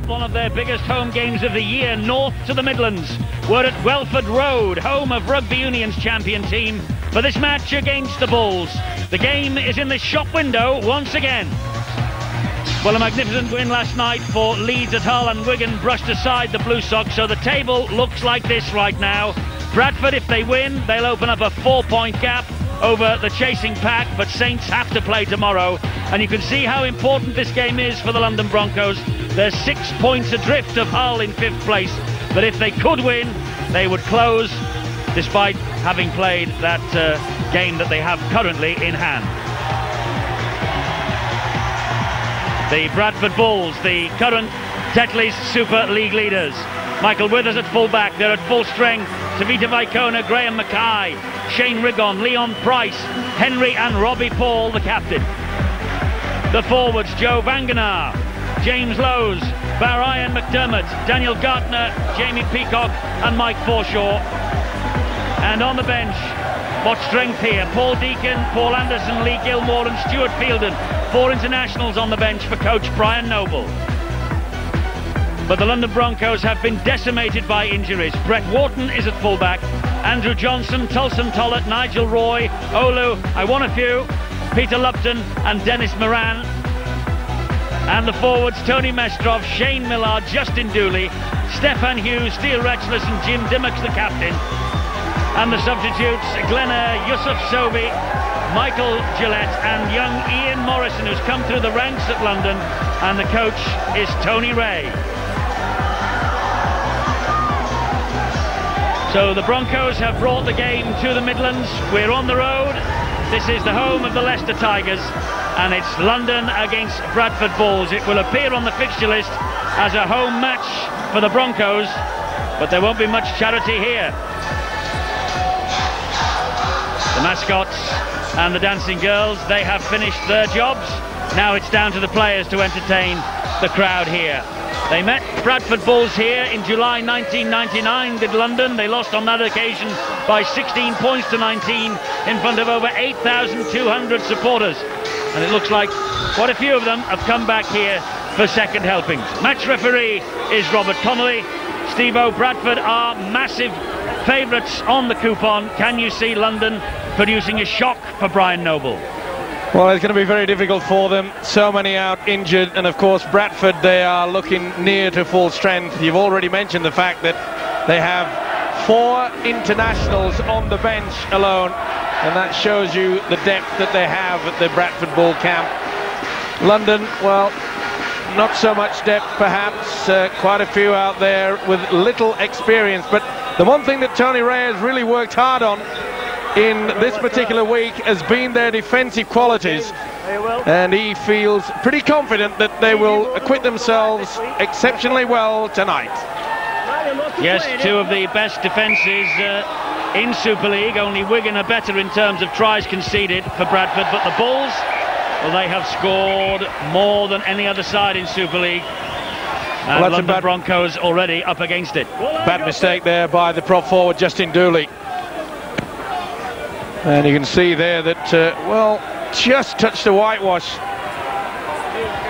one of their biggest home games of the year, north to the Midlands. We're at Welford Road, home of Rugby Union's champion team, for this match against the Bulls. The game is in the shop window once again. Well, a magnificent win last night for Leeds at Hull, and Wigan brushed aside the Blue Sox, so the table looks like this right now. Bradford, if they win, they'll open up a 4-point gap over the chasing pack, but Saints have to play tomorrow, and you can see how important this game is for the London Broncos. They're 6 points adrift of Hull in 5th place, but if they could win, they would close, despite having played that game that they have currently in hand. The Bradford Bulls, the current Tetley's Super League leaders. Michael Withers at fullback, they're at full strength. Tavita Vaikona, Graham Mackay, Shane Rigon, Leon Price, Henry and Robbie Paul, the captain. The forwards, Joe Vanganar, James Lowes, Barian McDermott, Daniel Gartner, Jamie Peacock and Mike Forshaw. And on the bench, what strength here? Paul Deacon, Paul Anderson, Lee Gilmore and Stuart Fielden. 4 internationals on the bench for coach Brian Noble. But the London Broncos have been decimated by injuries. Brett Wharton is at fullback, Andrew Johnson, Tulson Tollett, Nigel Roy, Olu, I want a few, Peter Lupton and Dennis Moran. And the forwards, Tony Mestrov, Shane Millard, Justin Dooley, Stefan Hughes, Steele Rexless and Jim Dimmock's the captain. And the substitutes, Glenna Yusuf Sobi, Michael Gillette and young Ian Morrison, who's come through the ranks at London, and the coach is Tony Ray. So the Broncos have brought the game to the Midlands. We're on the road. This is the home of the Leicester Tigers, and it's London against Bradford Bulls. It will appear on the fixture list as a home match for the Broncos, but there won't be much charity here. The mascots and the dancing girls, they have finished their jobs. Now it's down to the players to entertain the crowd here. They met Bradford Bulls here in July 1999, did London. They lost on that occasion by 16 points to 19 in front of over 8,200 supporters. And it looks like quite a few of them have come back here for second helpings. Match referee is Robert Connolly. Steve-O, Bradford are massive favourites on the coupon. Can you see London producing a shock for Brian Noble? Well, it's going to be very difficult for them. So many out injured, and of course Bradford, they are looking near to full strength. You've already mentioned the fact that they have 4 internationals on the bench alone, and that shows you the depth that they have at the Bradford Bull camp. London, well, not so much depth perhaps, quite a few out there with little experience, but the one thing that Tony Ray has really worked hard on in this particular week has been their defensive qualities, and he feels pretty confident that they will acquit themselves exceptionally well tonight. Yes, 2 of the best defences in Super League. Only Wigan are better in terms of tries conceded for Bradford, but the Bulls, well, they have scored more than any other side in Super League. And well, London Broncos already up against it. Bad mistake there by the prop forward Justin Dooley. And you can see there that, well, just touched the whitewash.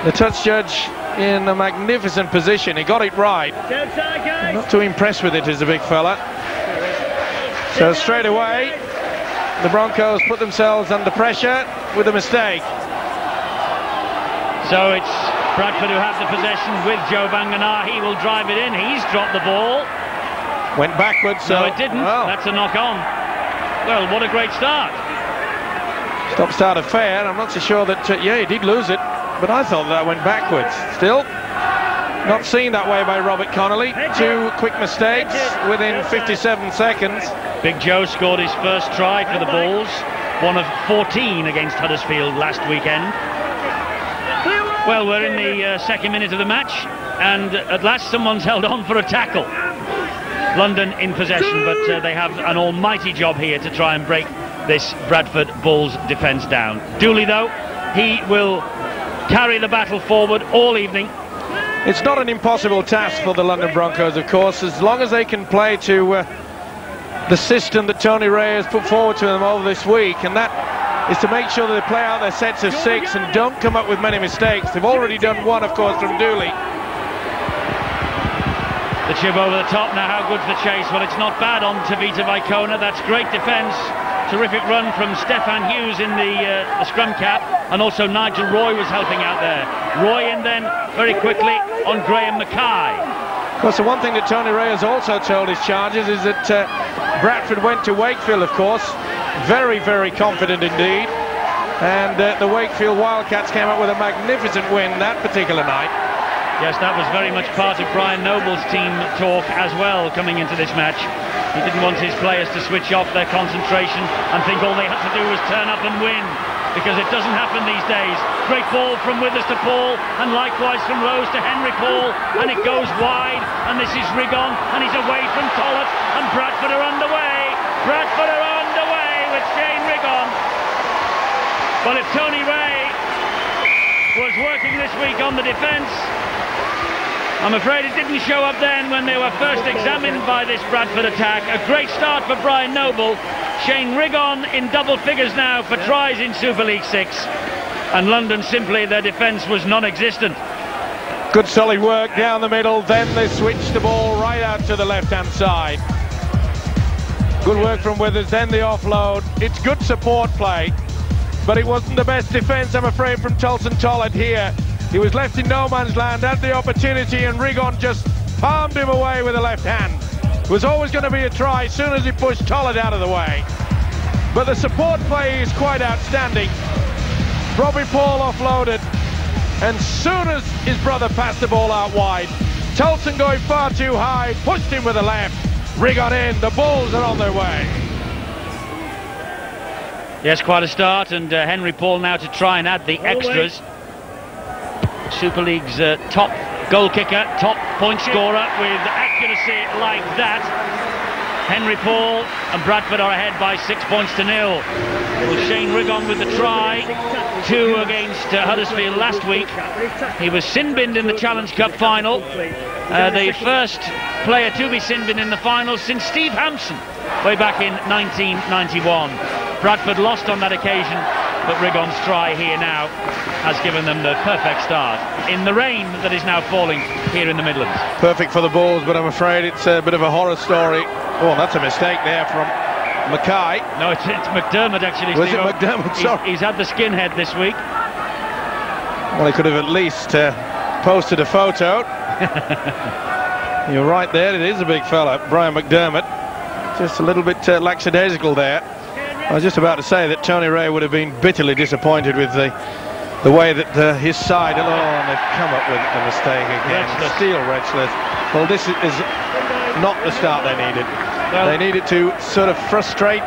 The touch judge in a magnificent position. He got it right. I'm not too impressed with it as a big fella. So straight away, the Broncos put themselves under pressure with a mistake. So it's Bradford who have the possession with Joe Vanganar. He will drive it in. He's dropped the ball. Went backwards. So no, it didn't. Well, that's a knock-on. Well, what a great start. Stop-start affair. I'm not so sure that, yeah, he did lose it, but I thought that went backwards. Still, not seen that way by Robert Connolly. 2 quick mistakes within 57 seconds. Big Joe scored his first try for the Bulls, one of 14 against Huddersfield last weekend. Well, we're in the second minute of the match, and at last someone's held on for a tackle. London in possession, but they have an almighty job here to try and break this Bradford Bulls defence down. Dooley, though, he will carry the battle forward all evening. It's not an impossible task for the London Broncos, of course, as long as they can play to the system that Tony Ray has put forward to them over this week, and that is to make sure that they play out their sets of 6 and don't come up with many mistakes. They've already done one, of course, from Dooley. The chip over the top. Now how good's the chase? Well, it's not bad on Tavita Vicona. That's great defence. Terrific run from Stefan Hughes in the scrum cap, and also Nigel Roy was helping out there. Roy in then very quickly on Graham Mackay. Of course, the one thing that Tony Ray has also told his charges is that Bradford went to Wakefield, of course, very, very confident indeed, and the Wakefield Wildcats came up with a magnificent win that particular night. Yes, that was very much part of Brian Noble's team talk as well coming into this match. He didn't want his players to switch off their concentration and think all they had to do was turn up and win, because it doesn't happen these days. Great ball from Withers to Paul, and likewise from Rose to Henry Paul, and it goes wide, and this is Rigon, and he's away from Tollett, and Bradford are underway. Bradford are underway with Shane Rigon. Well, if Tony Ray was working this week on the defence, I'm afraid it didn't show up then when they were first examined by this Bradford attack. A great start for Brian Noble. Shane Rigon in double figures now for tries in Super League 6. And London, simply, their defence was non-existent. Good solid work down the middle, then they switched the ball right out to the left-hand side. Good work from Withers, then the offload. It's good support play, but it wasn't the best defence, I'm afraid, from Tolson Tollett here. He was left in no man's land, had the opportunity, and Rigon just palmed him away with the left hand. It was always going to be a try as soon as he pushed Tollett out of the way. But the support play is quite outstanding. Robbie Paul offloaded, and soon as his brother passed the ball out wide, Tolson going far too high, pushed him with the left. Rigon in, the Bulls are on their way. Yes, quite a start, and Henry Paul now to try and add the extras. Super League's top goal kicker, top point scorer with accuracy like that. Henry Paul, and Bradford are ahead by 6 points to 0. Well, Shane Rigon with the try, 2 against Huddersfield last week. He was sin-binned in the Challenge Cup final, the first player to be sin-binned in the final since Steve Hampson way back in 1991. Bradford lost on that occasion, but Rigon's try here now has given them the perfect start in the rain that is now falling here in the Midlands. Perfect for the Bulls, but I'm afraid it's a bit of a horror story. Oh, that's a mistake there from Mackay. No, it's McDermott actually. Was it McDermott? Sorry. He's had the skinhead this week. Well, he could have at least posted a photo. You're right there, it is a big fella, Brian McDermott. Just a little bit lackadaisical there. I was just about to say that Tony Ray would have been bitterly disappointed with the way that his side, and they've come up with a mistake again. Steele Retchless. Well, this is not the start they needed. Well, they needed to sort of frustrate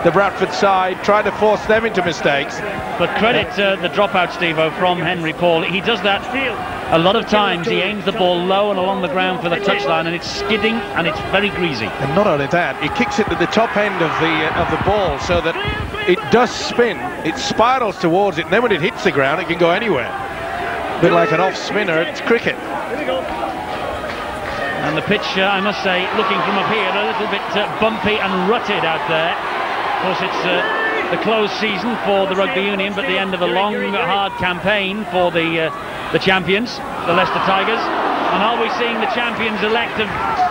the Bradford side, try to force them into mistakes. But credit the dropout, Steve-O, from Henry Paul. He does that a lot of times. He aims the ball low and along the ground for the touchline, and it's skidding and it's very greasy. And not only that, he kicks it to the top end of the ball so that it does spin. It spirals towards it, and then when it hits the ground, it can go anywhere. A bit like an off spinner. It's cricket. And the pitch, I must say, looking from up here, a little bit bumpy and rutted out there. Of course, it's the closed season for the rugby union, but the end of a long, hard campaign for the champions, the Leicester Tigers. And are we seeing the champions-elect of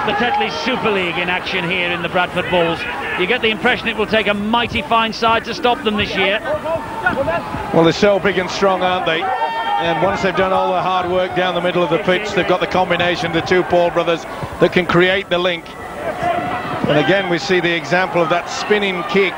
the Tetley Super League in action here in the Bradford Bulls? You get the impression it will take a mighty fine side to stop them this year. Well, they're so big and strong, aren't they? And once they've done all the hard work down the middle of the pitch, they've got the combination, the two Paul brothers, that can create the link. And again, we see the example of that spinning kick.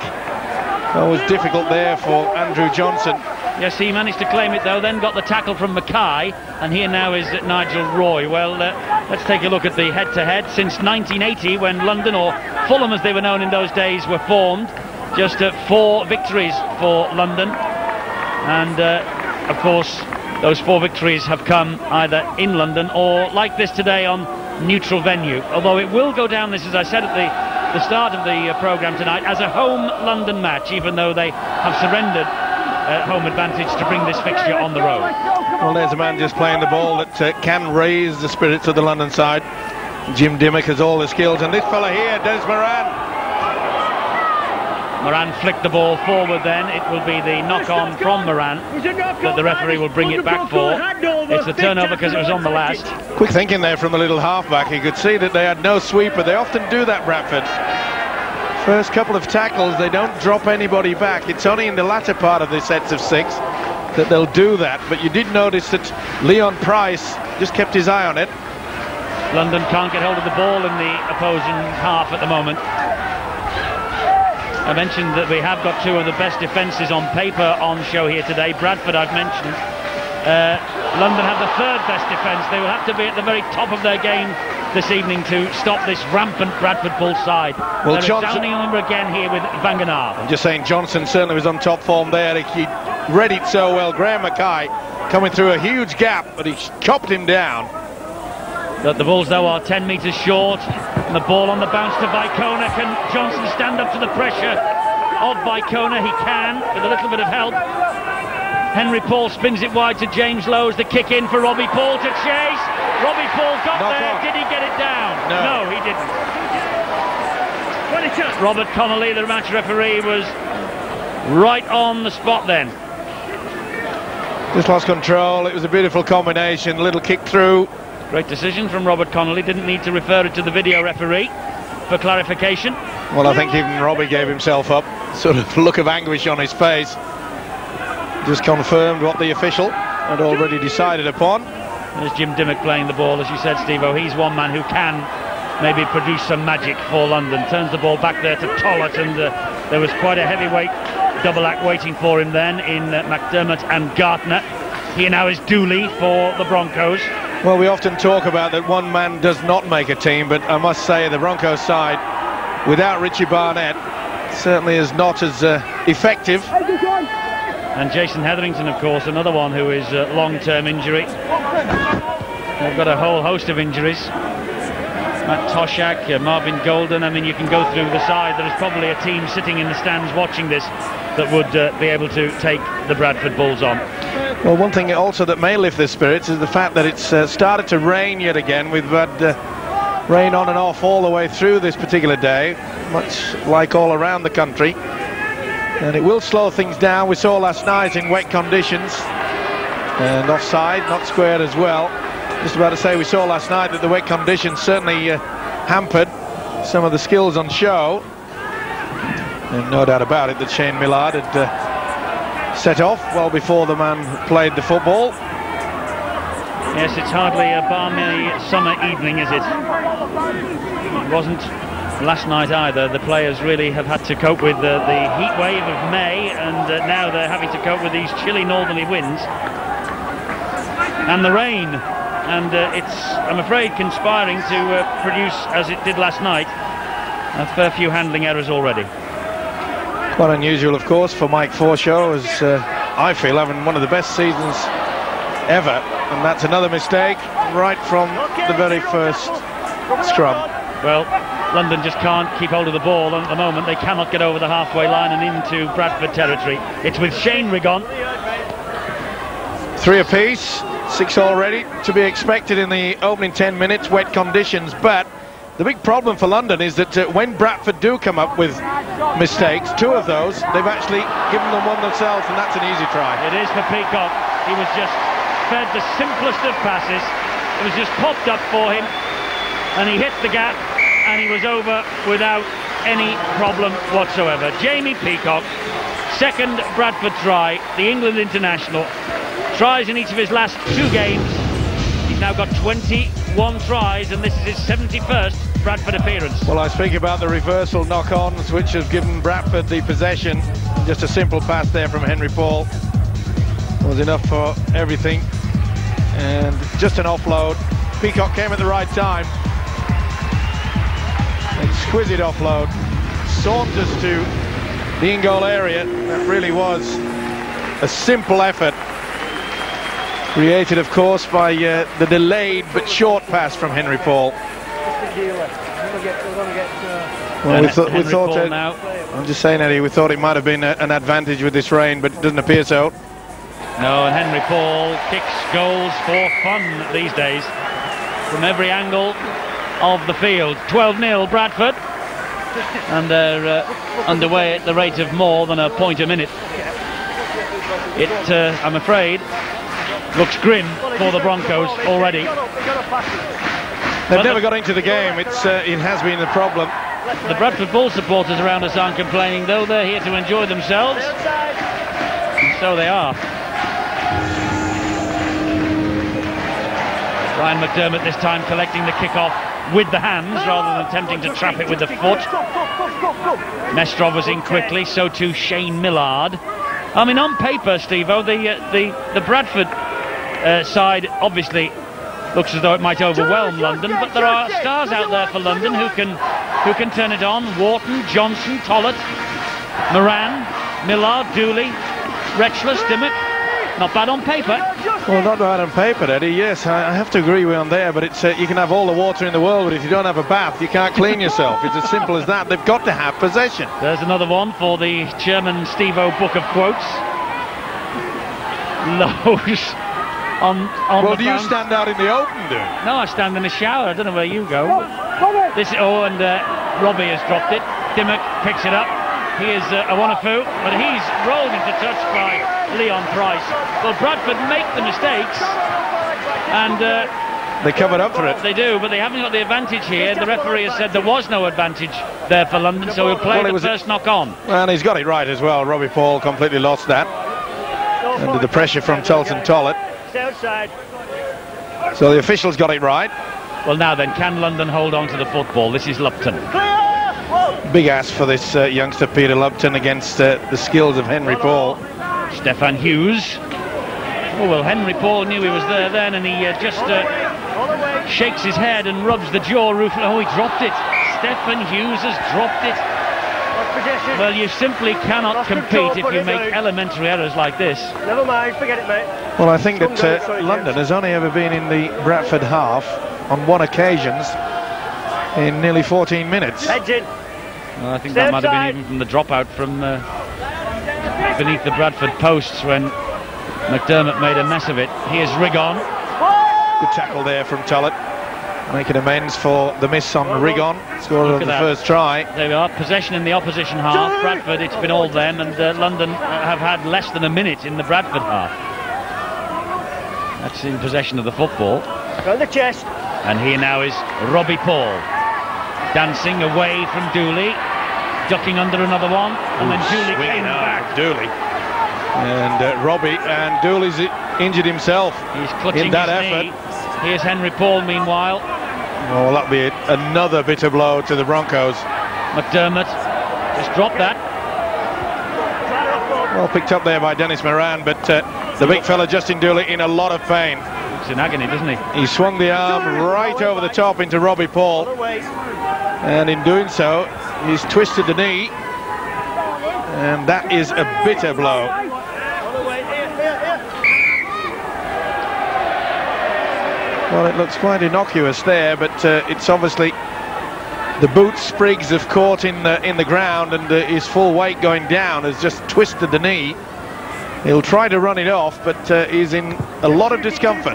That was difficult there for Andrew Johnson. Yes, he managed to claim it though, then got the tackle from Mackay, and here now is Nigel Roy. Well, let's take a look at the head-to-head. Since 1980, when London, or Fulham as they were known in those days, were formed, just 4 victories for London. And, of course, those 4 victories have come either in London or, like this today, on neutral venue. Although it will go down, this, as I said at the start of the programme tonight, as a home London match, even though they have surrendered home advantage to bring this fixture on the road. Well, there's a man just playing the ball that can raise the spirits of the London side. Jim Dimmock has all the skills, and this fella here, Des Moran. Moran flicked the ball forward then. It will be the knock-on from Moran that the referee will bring it back for. It's the turnover because it was on the last. Quick thinking there from the little halfback. You could see that they had no sweeper. They often do that, Bradford. First couple of tackles, they don't drop anybody back. It's only in the latter part of the sets of 6 that they'll do that. But you did notice that Leon Price just kept his eye on it. London can't get hold of the ball in the opposing half at the moment. I mentioned that we have got 2 of the best defences on paper on show here today. Bradford I've mentioned. London have the 3rd best defence. They will have to be at the very top of their game this evening to stop this rampant Bradford Bull side. Well, they're Johnson, sounding number again here with Vanganar. I'm just saying Johnson certainly was on top form there. He read it so well. Graham Mackay coming through a huge gap, but he chopped him down. The Bulls though are 10 metres short, and the ball on the bounce to Vicona. Can Johnson stand up to the pressure of Vicona? He can, with a little bit of help. Henry Paul spins it wide to James Lowe's. The kick in for Robbie Paul to chase. Robbie Paul got there. Did he get it down? No, he didn't. Robert Connolly, the match referee, was right on the spot then. Just lost control. It was a beautiful combination. Little kick through. Great decision from Robert Connolly. Didn't need to refer it to the video referee for clarification. Well, I think even Robbie gave himself up. Sort of look of anguish on his face. Just confirmed what the official had already decided upon. There's Jim Dimmock playing the ball, as you said, Steve-O. He's one man who can maybe produce some magic for London. Turns the ball back there to Tollett, and there was quite a heavyweight double act waiting for him then in McDermott and Gartner. Here now is Dooley for the Broncos. Well, we often talk about that one man does not make a team, but I must say the Broncos side, without Richie Barnett, certainly is not as effective. And Jason Hetherington, of course, another one who is long-term injury. They've got a whole host of injuries. Matt Toshak, Marvin Golden. I mean, you can go through the side. There is probably a team sitting in the stands watching this that would be able to take the Bradford Bulls on. Well, one thing also that may lift their spirits is the fact that it's started to rain yet again. We've had rain on and off all the way through this particular day, much like all around the country. And it will slow things down. We saw last night in wet conditions, and offside, not squared as well. Just about to say, we saw last night that the wet conditions certainly hampered some of the skills on show. And no doubt about it that Shane Millard had set off well before the man played the football. Yes, it's hardly a balmy summer evening, is it? It wasn't last night either. The players really have had to cope with the heat wave of May, and now they're having to cope with these chilly northerly winds and the rain, and it's, I'm afraid, conspiring to produce, as it did last night, a fair few handling errors already. Quite unusual, of course, for Mike Forshaw, as I feel having one of the best seasons ever, and that's another mistake right from the very first scrum. Well, London just can't keep hold of the ball, and at the moment they cannot get over the halfway line and into Bradford territory. It's with Shane Rigon. 3 apiece, 6 already to be expected in the opening 10 minutes, wet conditions. But the big problem for London is that when Bradford do come up with mistakes, 2 of those, they've actually given them one themselves, and that's an easy try. It is for Peacock. He was just fed the simplest of passes. It was just popped up for him, and he hit the gap, and he was over without any problem whatsoever. Jamie Peacock, second Bradford try, the England international, tries in each of his last 2 games. He's now got 21 tries, and this is his 71st Bradford appearance. Well, I speak about the reversal knock-ons, which have given Bradford the possession. Just a simple pass there from Henry Paul was enough for everything, and just an offload. Peacock came at the right time. Exquisite offload, saunters to the in-goal area. That really was a simple effort, created of course by the delayed but short pass from Henry Paul. Well, we thought now. I'm just saying, Eddie, we thought it might have been an advantage with this rain, but it doesn't appear so. No, and Henry Paul kicks goals for fun these days from every angle of the field. 12-0 Bradford. and they're underway at the rate of more than a point a minute. It, I'm afraid, looks grim for the Broncos already. They've never got into the game. It has been the problem. The Bradford Bull supporters around us aren't complaining, though. They're here to enjoy themselves. And so they are. Brian McDermott this time collecting the kick-off with the hands rather than attempting to trap it with the foot. Mestrov was in quickly, so too Shane Millard. I mean, on paper, Steve-O, the Bradford side obviously looks as though it might overwhelm London, but there are stars out there for London who can turn it on. Wharton, Johnson, Tollett, Moran, Millard, Dooley, Retchler, Dimmock. Not bad on paper. Well, not bad on paper, Eddie. Yes, I have to agree with you on there, but it's you can have all the water in the world, but if you don't have a bath, you can't clean yourself. It's as simple as that. They've got to have possession. There's another one for the Chairman Steve-O book of quotes. Lowe's on well, the do you bounce. stand out in the open, do? No, I stand in the shower. I don't know where you go. And Robbie has dropped it. Dimmock picks it up. He is a Wanafu, but he's rolled into touch by Leon Price. Well, Bradford make the mistakes, and they covered up for it. They do, but they haven't got the advantage here. The referee has said there was no advantage there for London, so he'll play the first knock on. And he's got it right as well. Robbie Paul completely lost that under the pressure from Tulson Tollett. So the officials got it right. Well, now then, can London hold on to the football? This is Lupton. Big ask for this youngster Peter Lupton against the skills of Henry Paul. Stefan Hughes. Oh, well, Henry Paul knew he was there then, and he just shakes his head and rubs the jaw roof. Oh, he dropped it. Stefan Hughes has dropped it. Well, you simply cannot compete if you make elementary errors like this. Never mind, forget it, mate. Well, I think that London has only ever been in the Bradford half on one occasion in nearly 14 minutes. Edge in. Well, I think that might have been even from the dropout from beneath the Bradford posts when McDermott made a mess of it. Here's Rigon. Good tackle there from Tollett, making amends for the miss on Rigon. Scored on the first try. There we are, possession in the opposition half. Bradford, it's been all them, and London have had less than a minute in the Bradford half. That's in possession of the football. Go the chest. And here now is Robbie Paul, dancing away from Dooley, ducking under another one, and then Dooley came back. Dooley. And Robbie, and Dooley's injured himself. He's clutching in that his effort. Knee. Here's Henry Paul meanwhile. Well, that'll be another bitter blow to the Broncos. McDermott just dropped that. Well picked up there by Dennis Moran, but the big fella Justin Dooley in a lot of pain. He's in agony, doesn't he? He swung the arm right over the top into Robbie Paul, and in doing so he's twisted the knee, and that is a bitter blow. Well, it looks quite innocuous there, but it's obviously the boot sprigs have caught in the ground, and his full weight going down has just twisted the knee. He'll try to run it off, but he's in a lot of discomfort.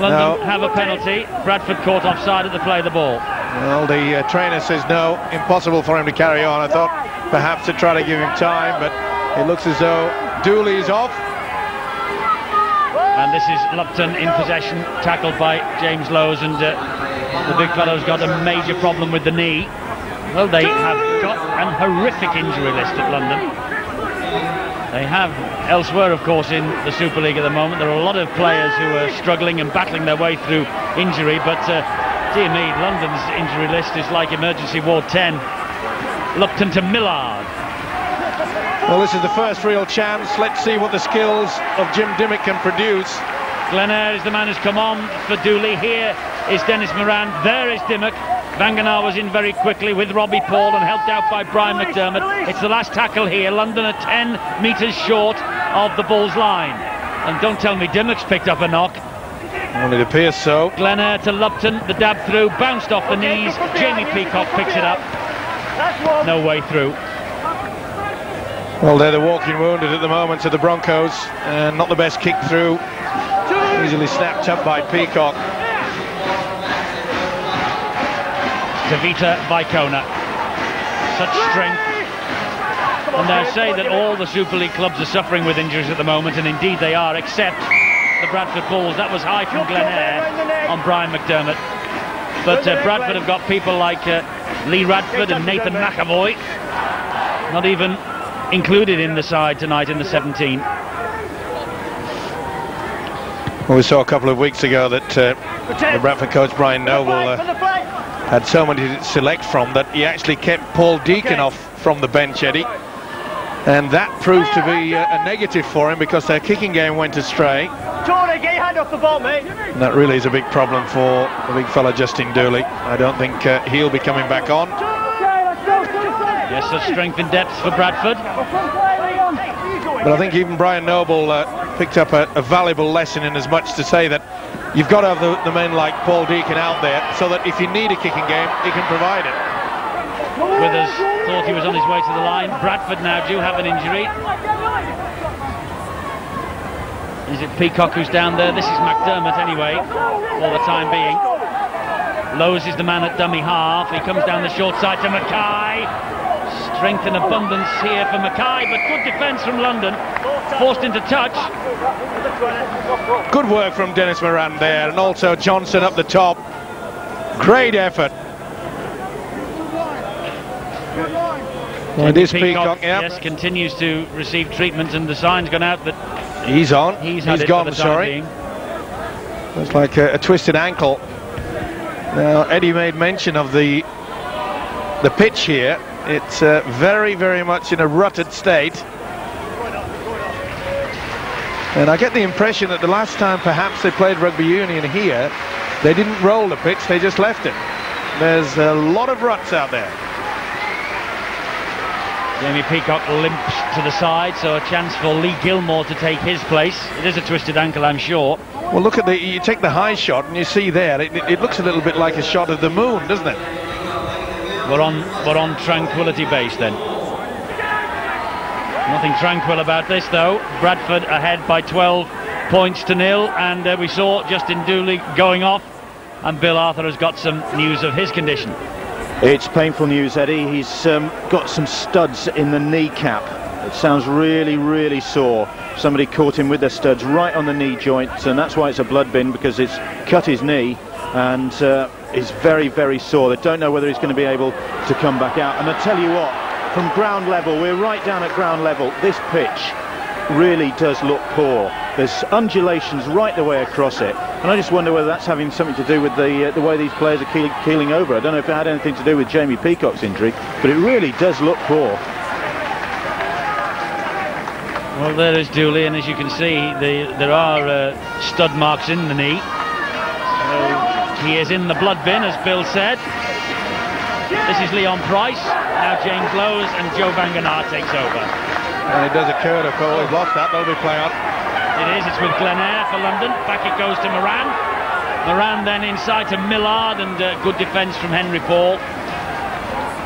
London have a penalty. Bradford caught offside at the play of the ball. Well, the trainer says no, impossible for him to carry on. I thought perhaps to try to give him time, but it looks as though Dooley is off. And this is Lupton in possession, tackled by James Lowes, and the big fellow's got a major problem with the knee. Well, they have got an horrific injury list at London. They have elsewhere, of course, in the Super League at the moment. There are a lot of players who are struggling and battling their way through injury, but dear me, London's injury list is like Emergency Ward 10. Lupton to Millard. Well, this is the first real chance. Let's see what the skills of Jim Dimmock can produce. Glenn is the man who's come on for Dooley. Here is Dennis Moran. There is Dimmock. Vanganar was in very quickly with Robbie Paul and helped out by Brian McDermott. It's the last tackle here. London are 10 metres short of the Bulls line. And don't tell me Dimmock's picked up a knock. Well, it appears so. Glenn to Lupton. The dab through. Bounced off the knees. Jamie Peacock picks it up. No way through. Well, they're the walking wounded at the moment to the Broncos, and not the best kick through. Easily snapped up by Peacock. Tavita Vicona. such strength. And they say that all the Super League clubs are suffering with injuries at the moment, and indeed they are, except the Bradford Bulls. That was high from Glen Eyre on Brian McDermott. But Bradford have got people like Lee Radford and Nathan McAvoy, not even included in the side tonight in the 17. Well, we saw a couple of weeks ago that the Bradford coach Brian Noble had so many to select from that he actually kept Paul Deacon off from the bench, Eddie, and that proved to be a negative for him because their kicking game went astray. Tony, get your hand off the ball, mate. And that really is a big problem for the big fella Justin Dooley. I don't think he'll be coming back on. Yes, such strength and depth for Bradford. But I think even Brian Noble picked up a valuable lesson, in as much to say that you've got to have the men like Paul Deacon out there so that if you need a kicking game, he can provide it. Withers thought he was on his way to the line. Bradford now do have an injury. Is it Peacock who's down there? This is McDermott anyway, for the time being. Lowe's is the man at dummy half. He comes down the short side to Mackay. Strength and abundance here for Mackay, but good defence from London. Forced into touch. Good work from Dennis Moran there, and also Johnson up the top. Great effort. It is Peacock, yeah. Yes, continues to receive treatment, and the sign's gone out that he's on. He's gone, sorry. Looks like a twisted ankle. Now, Eddie made mention of the pitch here. It's very, very much in a rutted state. And I get the impression that the last time perhaps they played rugby union here, they didn't roll the pitch, they just left it. There's a lot of ruts out there. Jamie Peacock limps to the side, so a chance for Lee Gilmore to take his place. It is a twisted ankle, I'm sure. Well, look at you take the high shot and you see there, it looks a little bit like a shot of the moon, doesn't it? We're on tranquility base then. Nothing tranquil about this though. Bradford ahead by 12 points to nil, and we saw Justin Dooley going off, and Bill Arthur has got some news of his condition. It's painful news, Eddie. He's got some studs in the kneecap. It sounds really, really sore. Somebody caught him with their studs right on the knee joint, and that's why it's a blood bin, because it's cut his knee, and is very, very sore. They don't know whether he's going to be able to come back out. And I tell you what, from ground level, we're right down at ground level, this pitch really does look poor. There's undulations right the way across it, and I just wonder whether that's having something to do with the way these players are keeling over. I don't know if it had anything to do with Jamie Peacock's injury, but it really does look poor. Well, there is Dooley, and as you can see, there are stud marks in the knee. So he is in the blood bin, as Bill said. This is Leon Price. Now James Lowes, and Joe Banganar takes over. And it does occur, of course, we've lost that, that'll be play on. It is, it's with Glen Eyre for London. Back it goes to Moran. Moran then inside to Millard, and good defence from Henry Paul.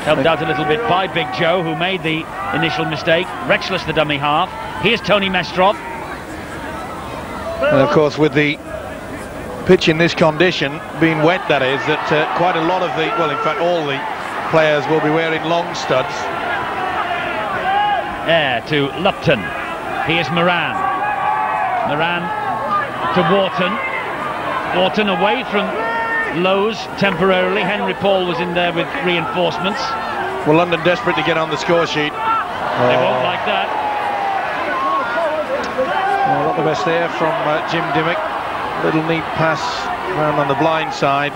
Helped out a little bit by Big Joe, who made the initial mistake. Rexless, the dummy half. Here's Tony Mestrov. And of course, with the pitch in this condition, being wet that is, that quite a lot of the, well, in fact all the players will be wearing long studs. Eyre to Lupton. Here's Moran. Moran to Wharton. Wharton away from Lowe's temporarily. Henry Paul was in there with reinforcements. Well, London desperate to get on the score sheet. They won't like that. Well, not the best there from Jim Dimmock. Little neat pass around on the blind side.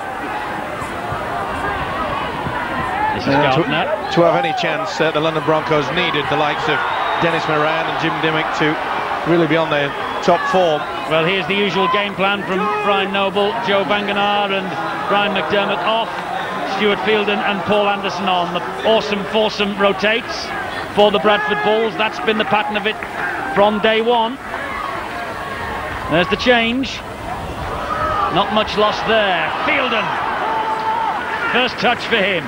This is Gardner. To have any chance, the London Broncos needed the likes of Dennis Moran and Jim Dimmock to really be on their top form. Well, here's the usual game plan from Brian Noble. Joe Banganar and Brian McDermott off. Stuart Fielden and Paul Anderson on. The awesome foursome rotates for the Bradford Bulls. That's been the pattern of it from day one. There's the change. Not much lost there. Fielden. First touch for him.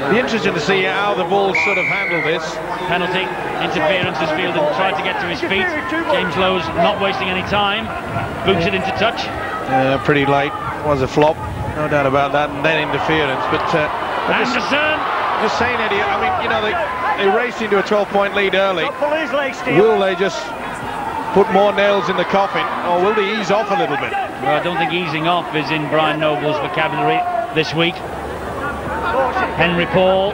It'll be interesting to see how the Bulls sort of handle this. Penalty, interference as Fielden tried to get to his feet. James Lowe's not wasting any time. Boots it into touch. Pretty late. Was a flop, no doubt about that, and then interference. But Anderson just saying, Eddie, I mean, you know, they raced into a 12-point lead early. Pull his legs, Steve. Will they just put more nails in the coffin, or will they ease off a little bit? Well, I don't think easing off is in Brian Noble's vocabulary this week. Henry Paul.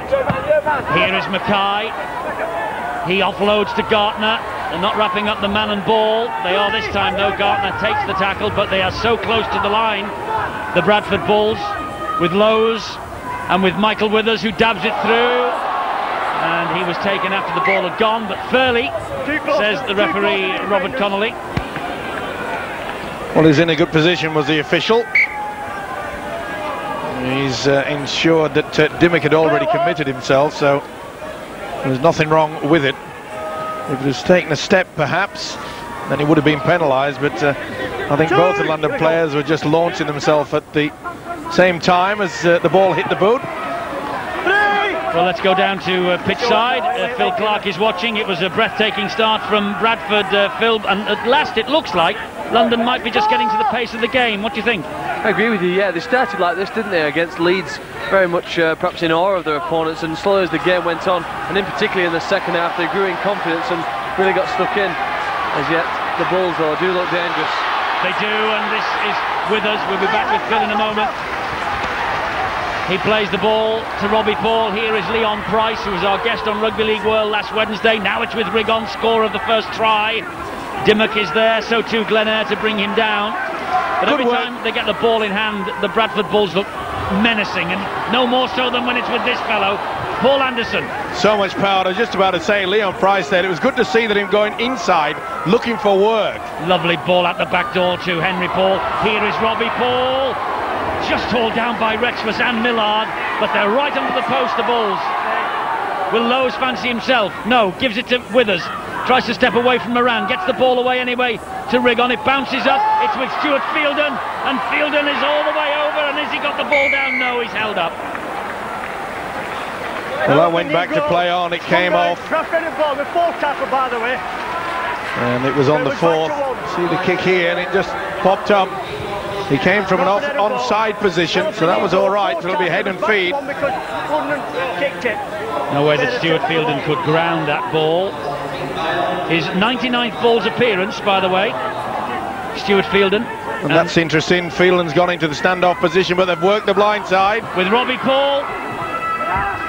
Here is Mackay. He offloads to Gartner. They're not wrapping up the man and ball. They are this time, though. Gartner takes the tackle, but they are so close to the line, the Bradford Bulls, with Lowe's and with Michael Withers, who dabs it through. And he was taken after the ball had gone, but fairly, says the referee, Robert Connolly. Well, he's in a good position, was the official. He's ensured that Dimmock had already committed himself, so there's nothing wrong with it. If it was taken a step, perhaps, then he would have been penalised, but I think both the London players were just launching themselves at the same time as the ball hit the boot. Well, let's go down to pitch side. Phil Clark is watching. It was a breathtaking start from Bradford, Phil, and at last it looks like London might be just getting to the pace of the game. What do you think? I agree with you, yeah. They started like this, didn't they, against Leeds, very much perhaps in awe of their opponents, and slowly as the game went on, and in particular in the second half, they grew in confidence and really got stuck in. As yet, the Bulls, though, do look dangerous. They do, and this is Withers. We'll be back with Phil in a moment. He plays the ball to Robbie Paul. Here is Leon Price, who was our guest on Rugby League World last Wednesday. Now it's with Rigon, scorer of the first try. Dimmock is there, so too Glen Eyre to bring him down. But every time they get the ball in hand, the Bradford Bulls look menacing, and no more so than when it's with this fellow, Paul Anderson. So much power. I was just about to say, Leon Price there. It was good to see that him going inside, looking for work. Lovely ball at the back door to Henry Paul. Here is Robbie Paul. Just hauled down by Rexless and Millard, but they're right under the post, the Bulls. Will Lowe's fancy himself? No, gives it to Withers. Tries to step away from Moran, gets the ball away anyway to Rigon. It bounces up, it's with Stuart Fielden, and Fielden is all the way over, and has he got the ball down? No, he's held up. Well, that went back to play on, it came off. Ball with full tackle, by the way. And it was on the fourth. See the kick here, and it just popped up. He came from an onside position, so that was all right. It'll be head and feet. No way that Stuart Fielden could ground that ball. His 99th Bulls appearance, by the way, Stuart Fielden. And that's interesting. Fielden's gone into the standoff position, but they've worked the blind side. With Robbie Paul,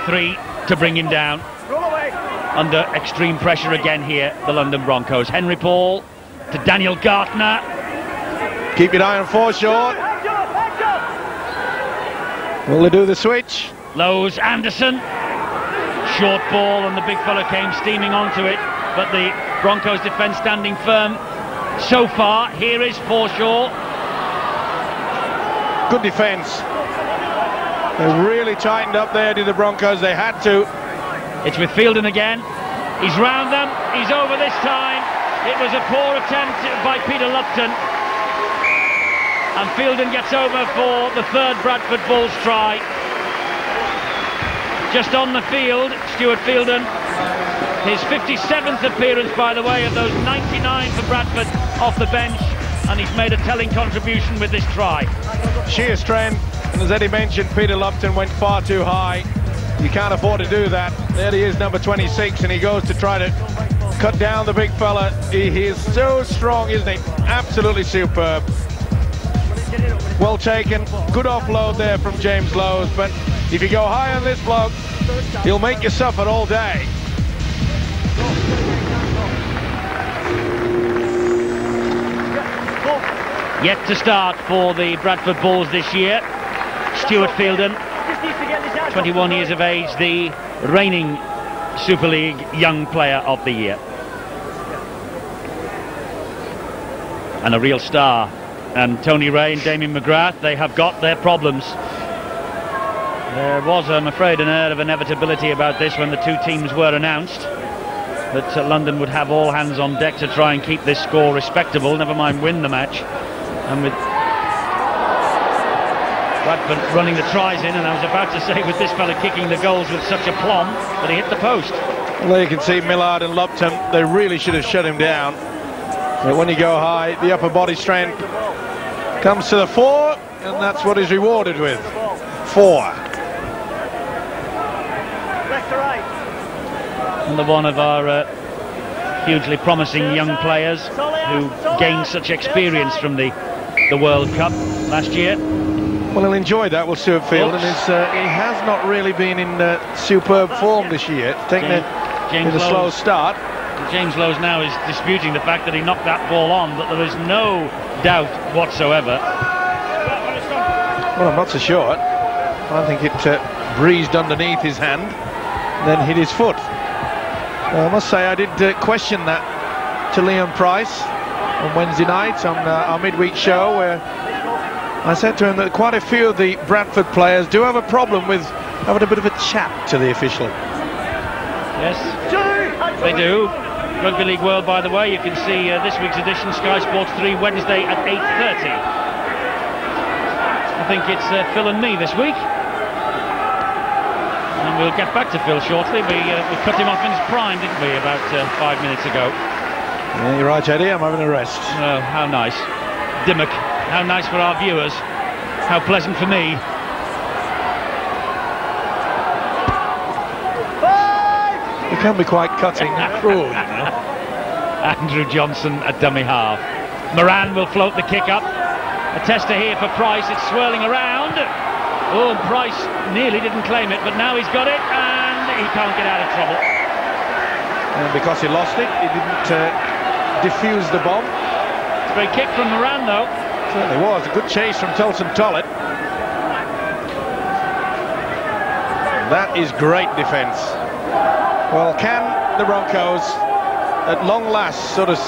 3 to bring him down. Under extreme pressure again here, the London Broncos. Henry Paul to Daniel Gartner. Keep your eye on foreshore. Will they do the switch? Lowe's, Anderson. Short ball, and the big fella came steaming onto it, but the Broncos defence standing firm so far. Here is Forshaw. Good defence. They really tightened up there, did the Broncos. They had to. It's with Fielden again. He's round them. He's over this time. It was a poor attempt by Peter Lupton. And Fielden gets over for the third Bradford Bulls try. Just on the field, Stuart Fielden. His 57th appearance, by the way, of those 99 for Bradford off the bench. And he's made a telling contribution with this try. Sheer strength. And as Eddie mentioned, Peter Lupton went far too high. You can't afford to do that. There he is, number 26, and he goes to try to cut down the big fella. He is so strong, isn't he? Absolutely superb. Well taken, good offload there from James Lowe's, but if you go high on this bloke, he'll make you suffer all day. Yet to start for the Bradford Bulls this year, Stuart Fielden, 21 years of age, the reigning Super League Young Player of the Year. And a real star. And Tony Ray and Damien McGrath, they have got their problems. There was, I'm afraid, an air of inevitability about this when the two teams were announced, that London would have all hands on deck to try and keep this score respectable, never mind win the match. And with Bradford running the tries in, and I was about to say with this fella kicking the goals with such aplomb, but he hit the post. Well, there you can see Millard and Lupton, they really should have shut him down. But when you go high, the upper body strength comes to the fore, and that's what he's rewarded with. 4. Another one of our hugely promising young players who gained such experience from the World Cup last year. Well, he'll enjoy that, will Stuart Field, and he has not really been in superb form this year. It's taken a slow start. James Lowe's now is disputing the fact that he knocked that ball on, but there is no doubt whatsoever. Well, I'm not so sure. I think it breezed underneath his hand, then hit his foot. I must say I did question that to Liam Price on Wednesday night on our midweek show, where I said to him that quite a few of the Bradford players do have a problem with having a bit of a chat to the official. Yes, they do. Rugby League World, by the way, you can see this week's edition, Sky Sports 3, Wednesday at 8:30. I think it's Phil and me this week. And we'll get back to Phil shortly. We cut him off in his prime, didn't we, about 5 minutes ago. Yeah, you're right, Eddie, I'm having a rest. Oh, how nice. Dimmock, how nice for our viewers. How pleasant for me. You can be quite cutting cruel, you know. Andrew Johnson at dummy half. Moran will float the kick up. A tester here for Price. It's swirling around. Oh, Price nearly didn't claim it, but now he's got it, and he can't get out of trouble. And because he lost it, he didn't defuse the bomb. It's a great kick from Moran, though. Certainly was. A good chase from Tolson Tollett. That is great defence. Well, can the Broncos at long last sort of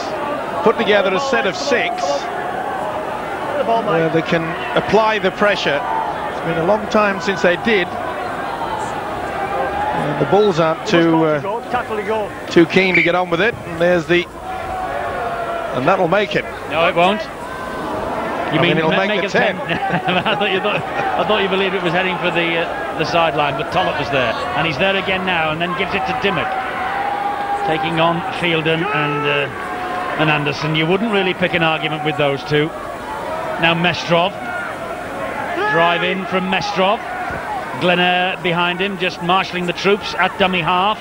put together a set of 6 where they can apply the pressure? It's been a long time since they did. And the Bulls aren't too keen to get on with it. And there's and that'll make it. No, it won't. You mean it'll make it 10? I thought you believed it was heading for the sideline, but Tollett was there, and he's there again now, and then gives it to Dimmock, taking on Fielden and Anderson. You wouldn't really pick an argument with those two. Now Mestrov, drive in from Mestrov. Glenn behind him, just marshalling the troops at dummy half.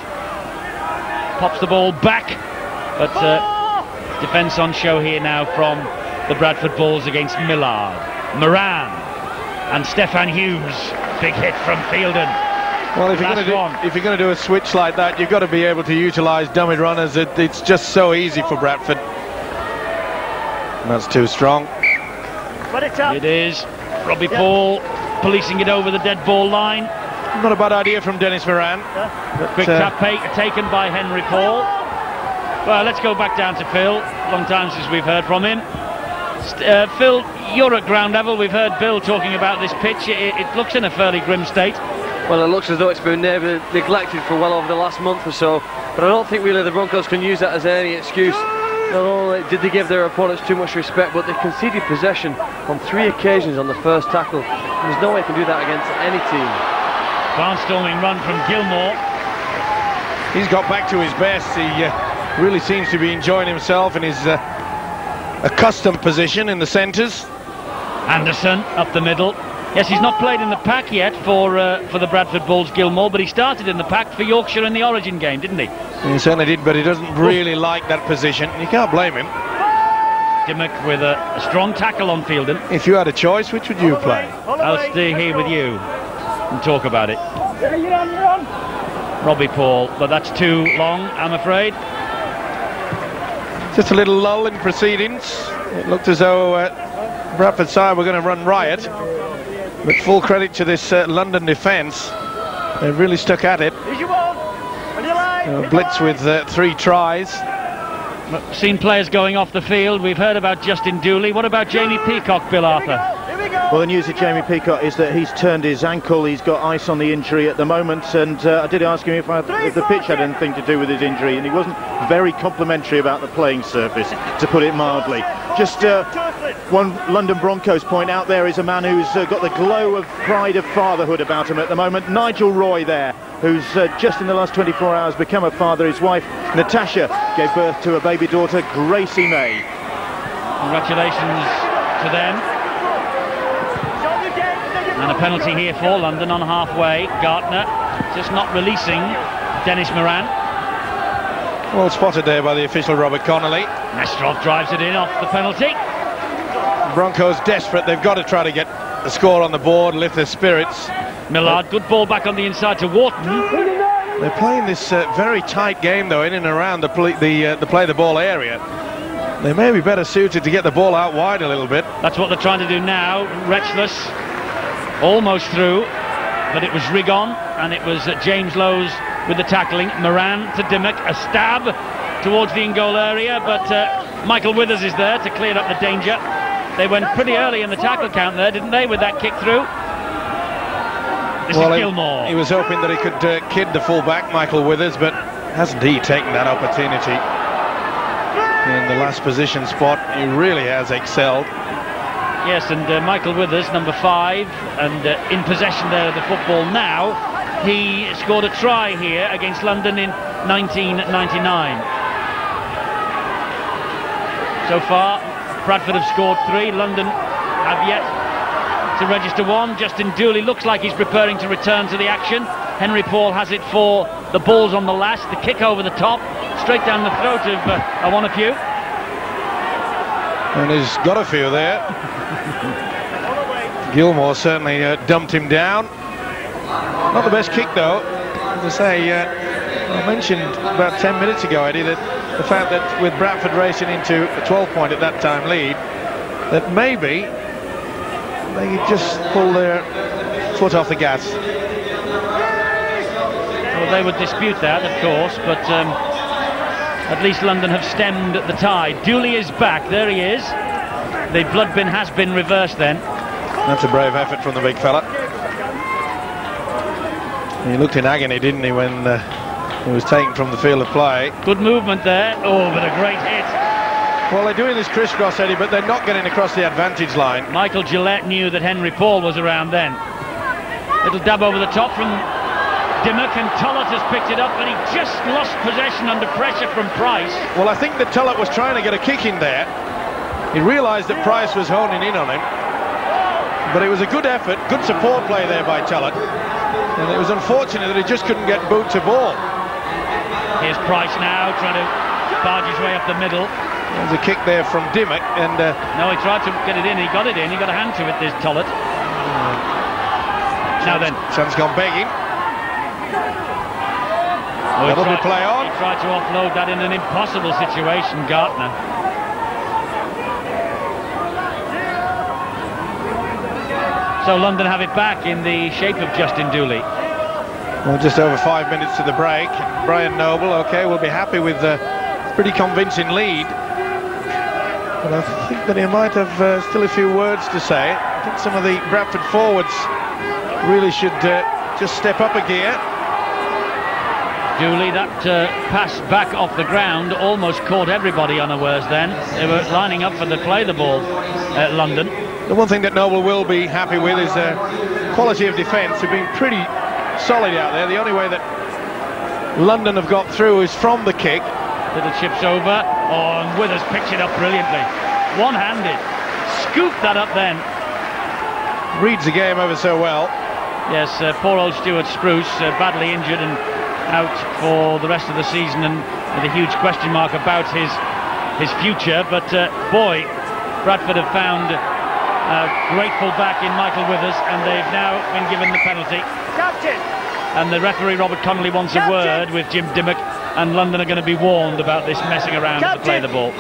Pops the ball back, but defence on show here now from the Bradford Bulls against Millard. Moran and Stefan Hughes. Big hit from Fielden. Well, if you're going to do a switch like that, you've got to be able to utilise dummy runners. It's just so easy for Bradford. And that's too strong. It is. Robbie Paul policing it over the dead ball line. Not a bad idea from Dennis Moran. Quick tap taken by Henry Paul. Well, let's go back down to Phil. Long time since we've heard from him. Phil, you're at ground level. We've heard Bill talking about this pitch. It looks in a fairly grim state. Well, it looks as though it's been neglected for well over the last month or so, but I don't think really the Broncos can use that as any excuse. Not only did they give their opponents too much respect, but they conceded possession on 3 occasions on the first tackle. There's no way they can do that against any team. Barnstorming run from Gilmore. He's got back to his best. He really seems to be enjoying himself in his accustomed position in the centres. Anderson up the middle. Yes, he's not played in the pack yet for the Bradford Bulls, Gilmore, but he started in the pack for Yorkshire in the Origin game, didn't he? He certainly did, but he doesn't really like that position. You can't blame him. Dimmock with a strong tackle on Fielden. If you had a choice, which would you play? I'll stay here with you and talk about it. Robbie Paul, but that's too long, I'm afraid. Just a little lull in proceedings. It looked as though Bradford side were going to run riot, but full credit to this London defence. They've really stuck at it. Blitz with 3 tries. Seen players going off the field. We've heard about Justin Dooley. What about Jamie Peacock, Bill Arthur? Well, the news of Jamie Peacock is that he's turned his ankle. He's got ice on the injury at the moment, and I did ask him if the pitch had anything to do with his injury, and he wasn't very complimentary about the playing surface, to put it mildly. Just one London Broncos point out there is a man who's got the glow of pride of fatherhood about him at the moment. Nigel Roy there, who's just in the last 24 hours become a father. His wife, Natasha, gave birth to a baby daughter, Gracie May. Congratulations to them. And a penalty here for London on halfway. Gartner just not releasing Dennis Moran. Well spotted there by the official Robert Connolly. Nestrov drives it in off the penalty. Broncos desperate, they've got to try to get the score on the board, lift their spirits. Millard, good ball back on the inside to Wharton. They're playing this very tight game though, in and around the play the ball area. They may be better suited to get the ball out wide a little bit. That's what they're trying to do now. Retchless, almost through, but it was Rigon, and it was James Lowes with the tackling. Moran to Dimmock, a stab towards the in-goal area, but Michael Withers is there to clear up the danger. They went pretty early in the tackle count there, didn't they, with that kick through? This is Gilmore. He was hoping that he could kid the full-back, Michael Withers, but hasn't he taken that opportunity? In the last position spot, he really has excelled. Yes, and Michael Withers, number 5, and in possession there of the football now. He scored a try here against London in 1999. So far, Bradford have scored 3. London have yet to register 1. Justin Dooley looks like he's preparing to return to the action. Henry Paul has it for the balls on the last. The kick over the top, straight down the throat of I want a few. And he's got a few there. Gilmore certainly dumped him down. Not the best kick though. As I say, I mentioned about 10 minutes ago, Eddie, that the fact that with Bradford racing into a 12-point at that time lead, that maybe they could just pull their foot off the gas. Well, they would dispute that, of course, but at least London have stemmed the tide. Dooley is back, there he is. The blood bin has been reversed then. That's a brave effort from the big fella. He looked in agony, didn't he, when he was taken from the field of play. Good movement there. Oh, but a great hit. Well, they're doing this crisscross, Eddie, but they're not getting across the advantage line. Michael Gillette knew that Henry Paul was around then. Little dab over the top from Dimmock, and Tullett has picked it up, but he just lost possession under pressure from Price. Well, I think that Tullett was trying to get a kick in there. He realised that Price was honing in on him. But it was a good effort, good support play there by Tullett. And it was unfortunate that he just couldn't get boot to ball. Here's Price now, trying to barge his way up the middle. There's a kick there from Dimmock, and no, he tried to get it in, he got a hand to it, this Tullett. Now then. Son's gone begging. That'll be play on. He tried to offload that in an impossible situation, Gartner. So London have it back in the shape of Justin Dooley. Well, just over 5 minutes to the break. Brian Noble, okay, will be happy with a pretty convincing lead. But I think that he might have still a few words to say. I think some of the Bradford forwards really should just step up a gear. Dooley, that pass back off the ground almost caught everybody unawares then. They were lining up for the play the ball at London. The one thing that Noble will be happy with is quality of defence. They've been pretty solid out there. The only way that London have got through is from the kick. Little chips over. Oh, and Withers picks it up brilliantly. One-handed. Scooped that up then. Reads the game ever so well. Yes, poor old Stuart Spruce, badly injured and out for the rest of the season, and with a huge question mark about his future. But boy, Bradford have found a grateful back in Michael Withers, and they've now been given the penalty. Captain! And the referee Robert Connolly wants a word with Jim Dimmock, and London are going to be warned about this messing around to play the ball.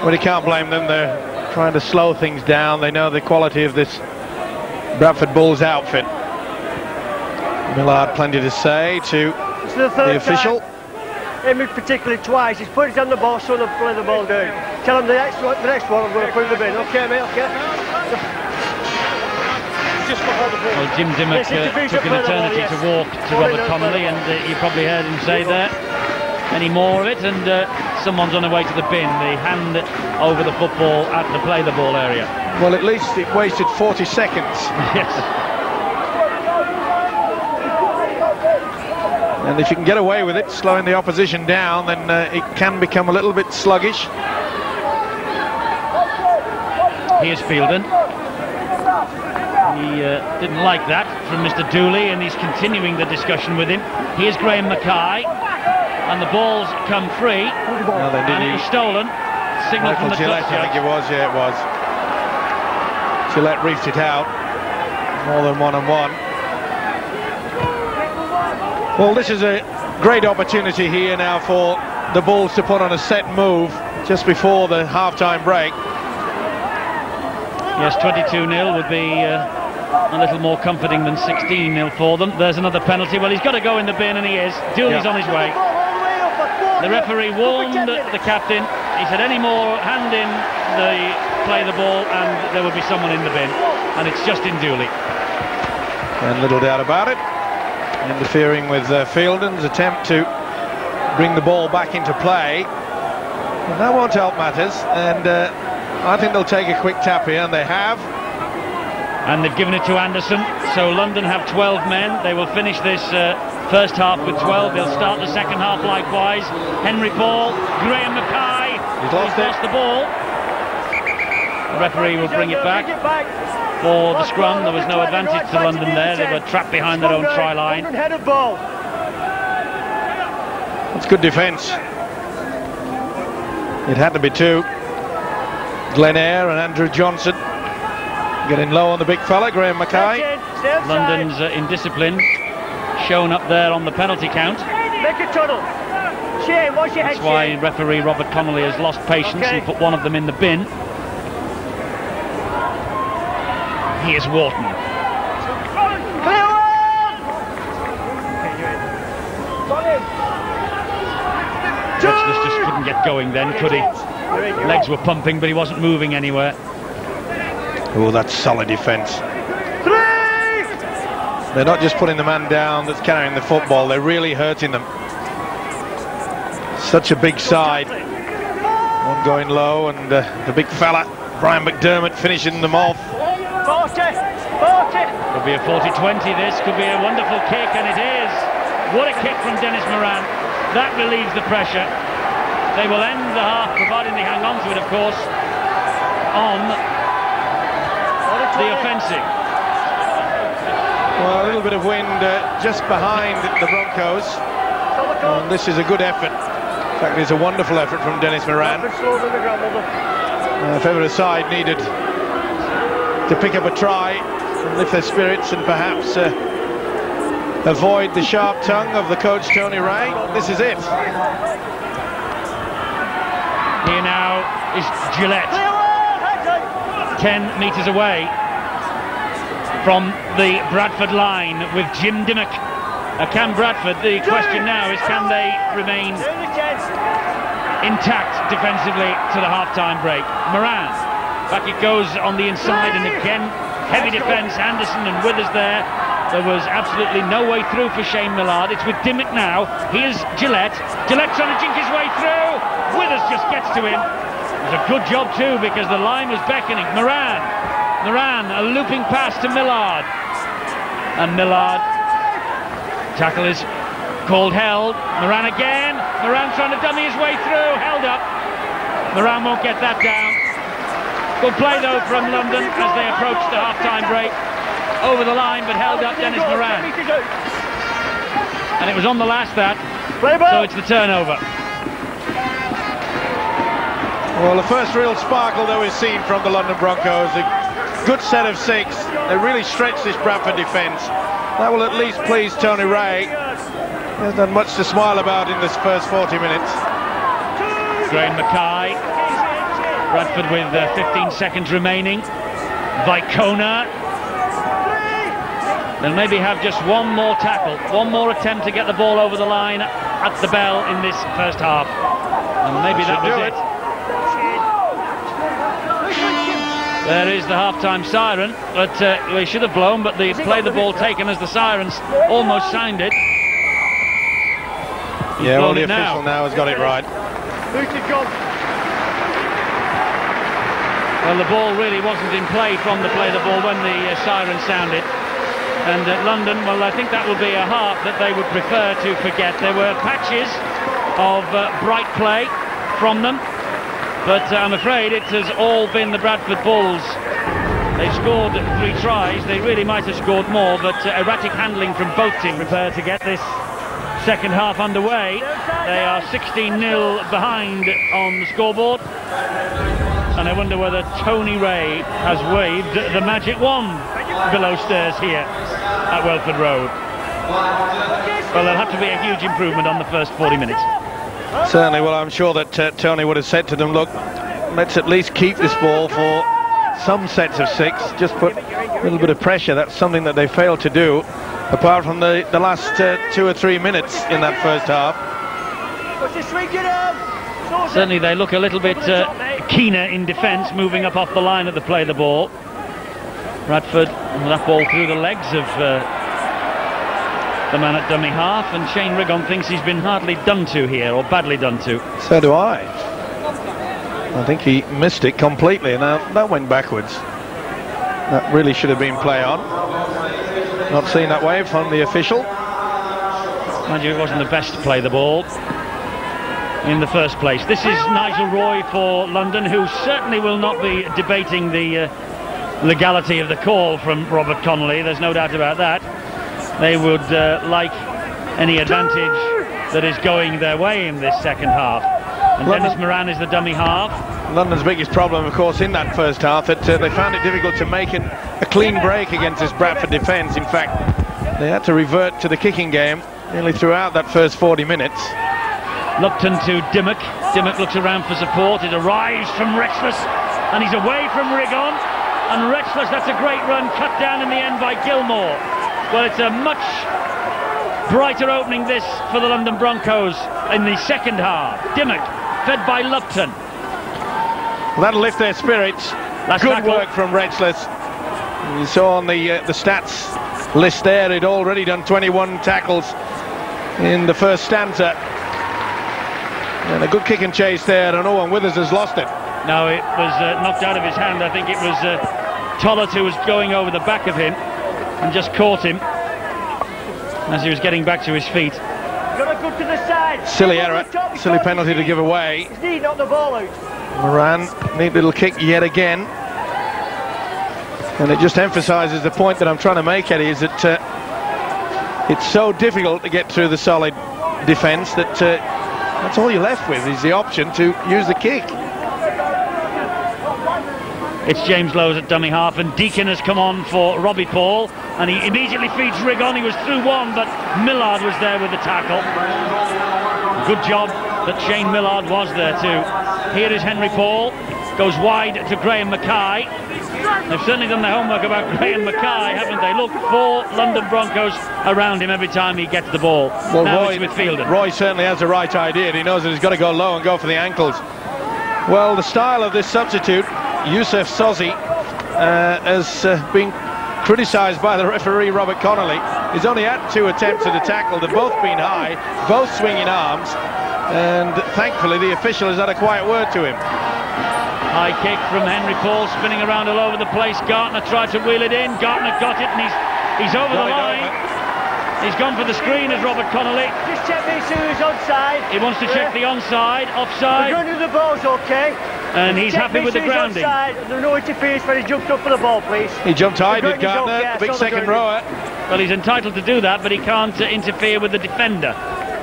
Well, you can't blame them. They're trying to slow things down. They know the quality of this Bradford Bulls outfit. Millard plenty to say to the official. Him particularly twice. He's put it on the ball, so they'll play the ball down. Tell him the next one I'm going to put in the bin. Okay, mate, okay. Well, Jim Dimmock took an eternity to walk to Robert Connolly, and you probably heard him say there, any more of it, and someone's on the way to the bin. The hand over the football at the play the ball area. Well, at least it wasted 40 seconds. Yes. And if you can get away with it, slowing the opposition down, then it can become a little bit sluggish. Here's Fielden. He didn't like that from Mr. Dooley, and he's continuing the discussion with him. Here's Graham Mackay. and the ball's come free, Well, they and it was stolen. Signal from Michael the Gillette, touch I think judge. it was, yeah, it was. Gillette reefed it out. More than 1-on-1. Well, this is a great opportunity here now for the Bulls to put on a set move just before the half-time break. Yes, 22-0 would be a little more comforting than 16-0 for them. There's another penalty. Well, he's got to go in the bin, and he is. Dooley's on his way. The referee warned the captain. He said any more hand in play the ball and there will be someone in the bin, and it's Justin Dooley. And little doubt about it, interfering with Fielden's attempt to bring the ball back into play. And that won't help matters, and I think they'll take a quick tap here, and they have. And they've given it to Anderson, so London have 12 men. They will finish this first half with 12. They'll start the second half likewise. Henry Paul, Graham Mackay, He's lost the ball. The referee will bring it back for the scrum. There was no advantage to London there. They were trapped behind their own try line. That's good defence. It had to be two. Glenn Eyre and Andrew Johnson getting low on the big fella, Graham Mackay. London's indiscipline shown up there on the penalty count. Make a tunnel. Shane, watch your head. That's why referee Robert Connolly has lost patience and put one of them in the bin. Here's Wharton. Clear one! Wrexless just couldn't get going then, could he? Legs were pumping, but he wasn't moving anywhere. Oh, that's solid defence. They're not just putting the man down that's carrying the football, they're really hurting them. Such a big side. One going low, and the big fella, Brian McDermott, finishing them off. 40! Could be a 40-20 this, could be a wonderful kick, and it is. What a kick from Dennis Moran. That relieves the pressure. They will end the half, providing they hang on to it, of course, on the offensive. Well, a little bit of wind just behind the Broncos. And this is a good effort. In fact, it's a wonderful effort from Dennis Moran. If ever a side needed to pick up a try and lift their spirits and perhaps avoid the sharp tongue of the coach Tony Ray, this is it. Here now is Gillette, 10 metres away from the Bradford line with Jim Dimmock. Can Bradford, the question now is, can they remain intact defensively to the half-time break? Moran, back it goes on the inside, and again heavy defence. Anderson and Withers there. There was absolutely no way through for Shane Millard. It's with Dimmock now. Here's Gillette. Gillette trying to jink his way through. Withers just gets to him. It was a good job too, because the line was beckoning. Moran, a looping pass to Millard. And Millard, tackle is called held. Moran again. Moran trying to dummy his way through. Held up. Moran won't get that down. Good play though from London as they approach the half-time break. Over the line, but held up Dennis Moran. And it was on the last that, so it's the turnover. Well, the first real sparkle that we've seen from the London Broncos. A good set of six. They really stretched this Bradford defence. That will at least please Tony Ray. He hasn't done much to smile about in this first 40 minutes. Graham Mackay. Bradford with 15 seconds remaining. Vicona. They'll maybe have just one more tackle, one more attempt to get the ball over the line at the bell in this first half. And maybe that was it. There is the half-time siren, but they should have blown, but they play the ball taken as the sirens almost signed it. Yeah, well, the official now has got it right. Well, the ball really wasn't in play from the play the ball when the siren sounded. And London, well, I think that will be a half that they would prefer to forget. There were patches of bright play from them, but I'm afraid it has all been the Bradford Bulls. They've scored 3 tries. They really might have scored more, but erratic handling from both teams. Prepare to get this second half underway. They are 16-0 behind on the scoreboard, and I wonder whether Tony Ray has waved the magic wand below stairs here at Welford Road. Well, there'll have to be a huge improvement on the first 40 minutes. Certainly. Well, I'm sure that Tony would have said to them, look, let's at least keep this ball for some sets of 6, just put a little bit of pressure. That's something that they failed to do, apart from the last 2 or 3 minutes in that first half. Certainly they look a little bit keener in defence, moving up off the line at the play of the ball. Bradford, that ball through the legs of the man at dummy half, and Shane Rigon thinks he's been hardly done to here, or badly done to. So do I. I think he missed it completely, and that went backwards. That really should have been play on. Not seen that way from the official. Mind you, it wasn't the best to play the ball in the first place. This is Nigel Roy for London, who certainly will not be debating the legality of the call from Robert Connolly. There's no doubt about that. They would like any advantage that is going their way in this second half. And Dennis Moran is the dummy half. London's biggest problem, of course, in that first half, that they found it difficult to make a clean break against this Bradford defence. In fact, they had to revert to the kicking game nearly throughout that first 40 minutes. Lupton to Dimmock. Dimmock looks around for support. It arrives from Retchless, and he's away from Rigon. And Retchless, that's a great run, cut down in the end by Gilmore. Well, it's a much brighter opening this for the London Broncos in the second half. Dimmock, fed by Lupton. Well, that'll lift their spirits. Good work from Retchless. You saw on the stats list there, he'd already done 21 tackles in the first stanza. And a good kick and chase there, and Owen Withers has lost it. No, it was knocked out of his hand. I think it was Tollett who was going over the back of him and just caught him as he was getting back to his feet. Gotta go to the side. Silly error, silly penalty to give away. His knee knocked the ball out. Moran, neat little kick yet again. And it just emphasises the point that I'm trying to make, Eddie, is that it's so difficult to get through the solid defence that that's all you're left with, is the option to use the kick. It's James Lowes at dummy half, and Deacon has come on for Robbie Paul, and he immediately feeds Rigon. He was through one, but Millard was there with the tackle. Good job that Shane Millard was there too. Here is Henry Paul, goes wide to Graham Mackay. They've certainly done their homework about Graham Mackay, haven't they? Look, 4 London Broncos around him every time he gets the ball. Well, now it's with Fielden. Roy certainly has the right idea. He knows that he's got to go low and go for the ankles. Well, the style of this substitute, Youssef Sozi, has been criticised by the referee Robert Connolly. He's only had 2 attempts at a tackle. They've both been high, both swinging arms, and thankfully the official has had a quiet word to him. High kick from Henry Paul, spinning around all over the place. Gartner tried to wheel it in. Gartner got it, and he's over the line. He's gone for the screen as Robert Connolly. Just check me see who's onside. He wants to check the onside, offside. The run of the ball's okay. And he's happy with the grounding. There's no interference when he jumped up for the ball, please. He jumped high, did Gartner, the big second rower. Well, he's entitled to do that, but he can't interfere with the defender.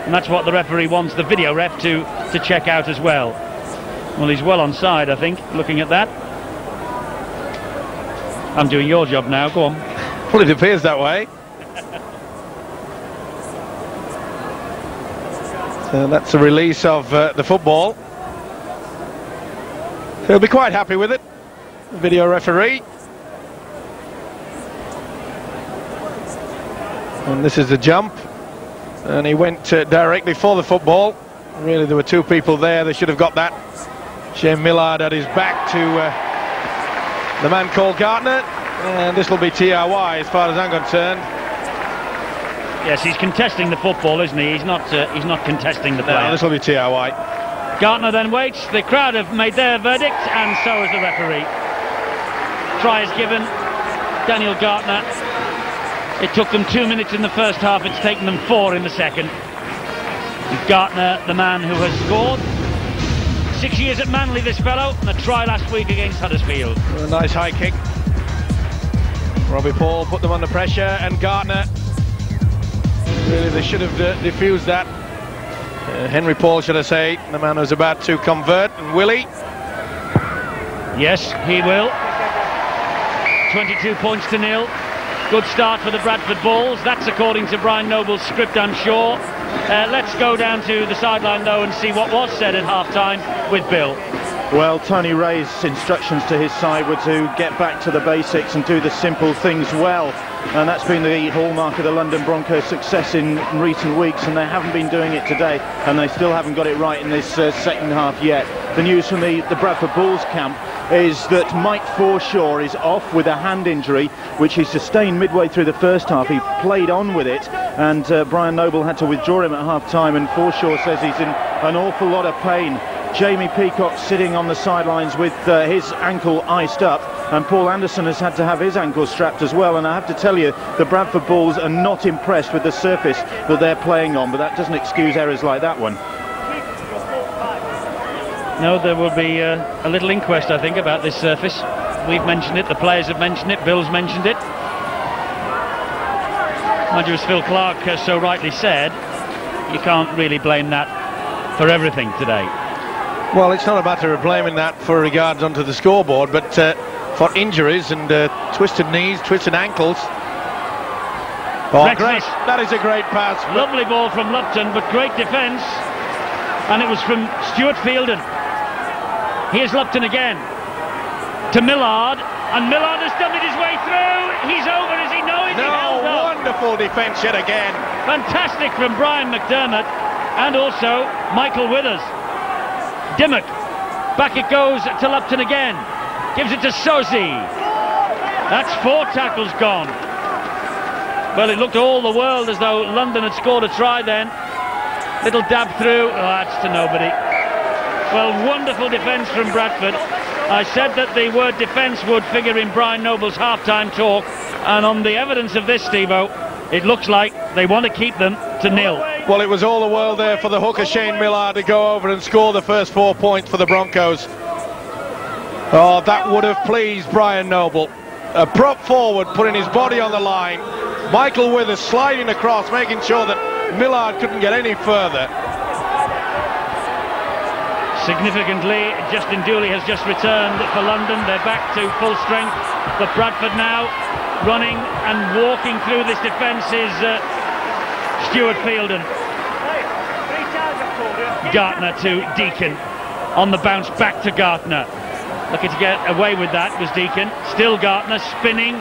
And that's what the referee wants the video ref to check out as well. Well, he's well onside, I think, looking at that. I'm doing your job now, go on. Well, it appears that way. So that's a release of the football. He'll be quite happy with it, the video referee. And this is the jump. And he went directly for the football. Really, there were 2 people there. They should have got that. Shane Millard had his back to the man called Gartner, and this will be TRY as far as I'm concerned. Yes, he's contesting the football, isn't he? He's not contesting the play. No, this will be TRY. Gartner then waits. The crowd have made their verdict, and so has the referee. Try is given. Daniel Gartner. It took them 2 minutes in the first half. It's taken them 4 in the second. Gartner, the man who has scored. 6 years at Manly, this fellow, and a try last week against Huddersfield. A nice high kick. Robbie Paul put them under pressure, and Gartner Really, they should have diffused that. Henry Paul, should I say, the man who's about to convert, and Willie. Yes, he will. 22 points to nil. Good start for the Bradford Bulls. That's according to Brian Noble's script, I'm sure. Let's go down to the sideline, though, and see what was said at half-time with Bill. Well, Tony Ray's instructions to his side were to get back to the basics and do the simple things well. And that's been the hallmark of the London Broncos' success in recent weeks, and they haven't been doing it today, and they still haven't got it right in this second half yet. The news from the Bradford Bulls camp is that Mike Forshaw is off with a hand injury, which he sustained midway through the first half. He played on with it, and Brian Noble had to withdraw him at half-time, and Forshaw says he's in an awful lot of pain. Jamie Peacock sitting on the sidelines with his ankle iced up, and Paul Anderson has had to have his ankle strapped as well. And I have to tell you, the Bradford Bulls are not impressed with the surface that they're playing on, but that doesn't excuse errors like that one. No, there will be a little inquest, I think, about this surface. We've mentioned it, the players have mentioned it, Bill's mentioned it. Mind you, as Phil Clark has so rightly said, you can't really blame that for everything today. Well, it's not a matter of blaming that for regards onto the scoreboard, but for injuries and twisted knees, twisted ankles. Oh, great. That is a great pass. Lovely ball from Lupton, but great defence. And it was from Stuart Fielden. Here's Lupton again. To Millard. And Millard has dummied his way through. He's over, is he? No, is he held up? Wonderful defence yet again. Fantastic from Brian McDermott. And also Michael Withers. Dimmock, back it goes to Lupton again, gives it to Sozi. That's 4 tackles gone. Well, it looked all the world as though London had scored a try then. Little dab through, oh, that's to nobody. Well, wonderful defence from Bradford. I said that the word defence would figure in Brian Noble's half-time talk, and on the evidence of this, Steve-O, it looks like they want to keep them to nil. Well, it was all the world there for the hooker Shane Millard to go over and score the first 4 points for the Broncos. Oh, that would have pleased Brian Noble. A prop forward putting his body on the line. Michael Withers sliding across, making sure that Millard couldn't get any further. Significantly, Justin Dooley has just returned for London. They're back to full strength, but Bradford now running and walking through this defence is Stuart Fielden. Gartner to Deacon. On the bounce back to Gartner. Looking to get away with that was Deacon. Still Gartner spinning.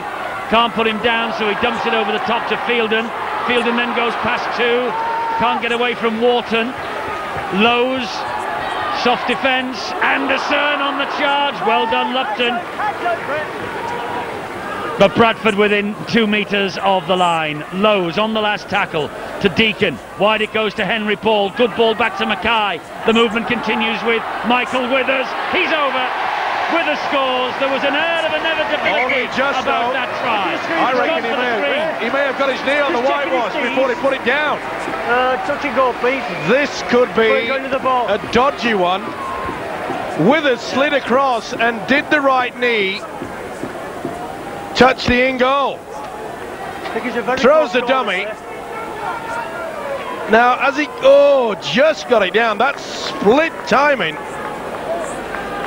Can't put him down, so he dumps it over the top to Fielden. Fielden then goes past 2. Can't get away from Wharton. Lowe's. Soft defence. Anderson on the charge. Well done, Lupton. But Bradford within 2 metres of the line. Lowe's on the last tackle to Deacon. Wide it goes to Henry Paul. Good ball back to Mackay. The movement continues with Michael Withers. He's over. Withers scores. There was an air of inevitability about that try. I reckon he may have got his knee on the whitewash before he put it down. Touch and go, please. This could be a dodgy one. Withers slid across and did the right knee. Touch the in goal. Throws the dummy. Now, as he just got it down. That's split timing.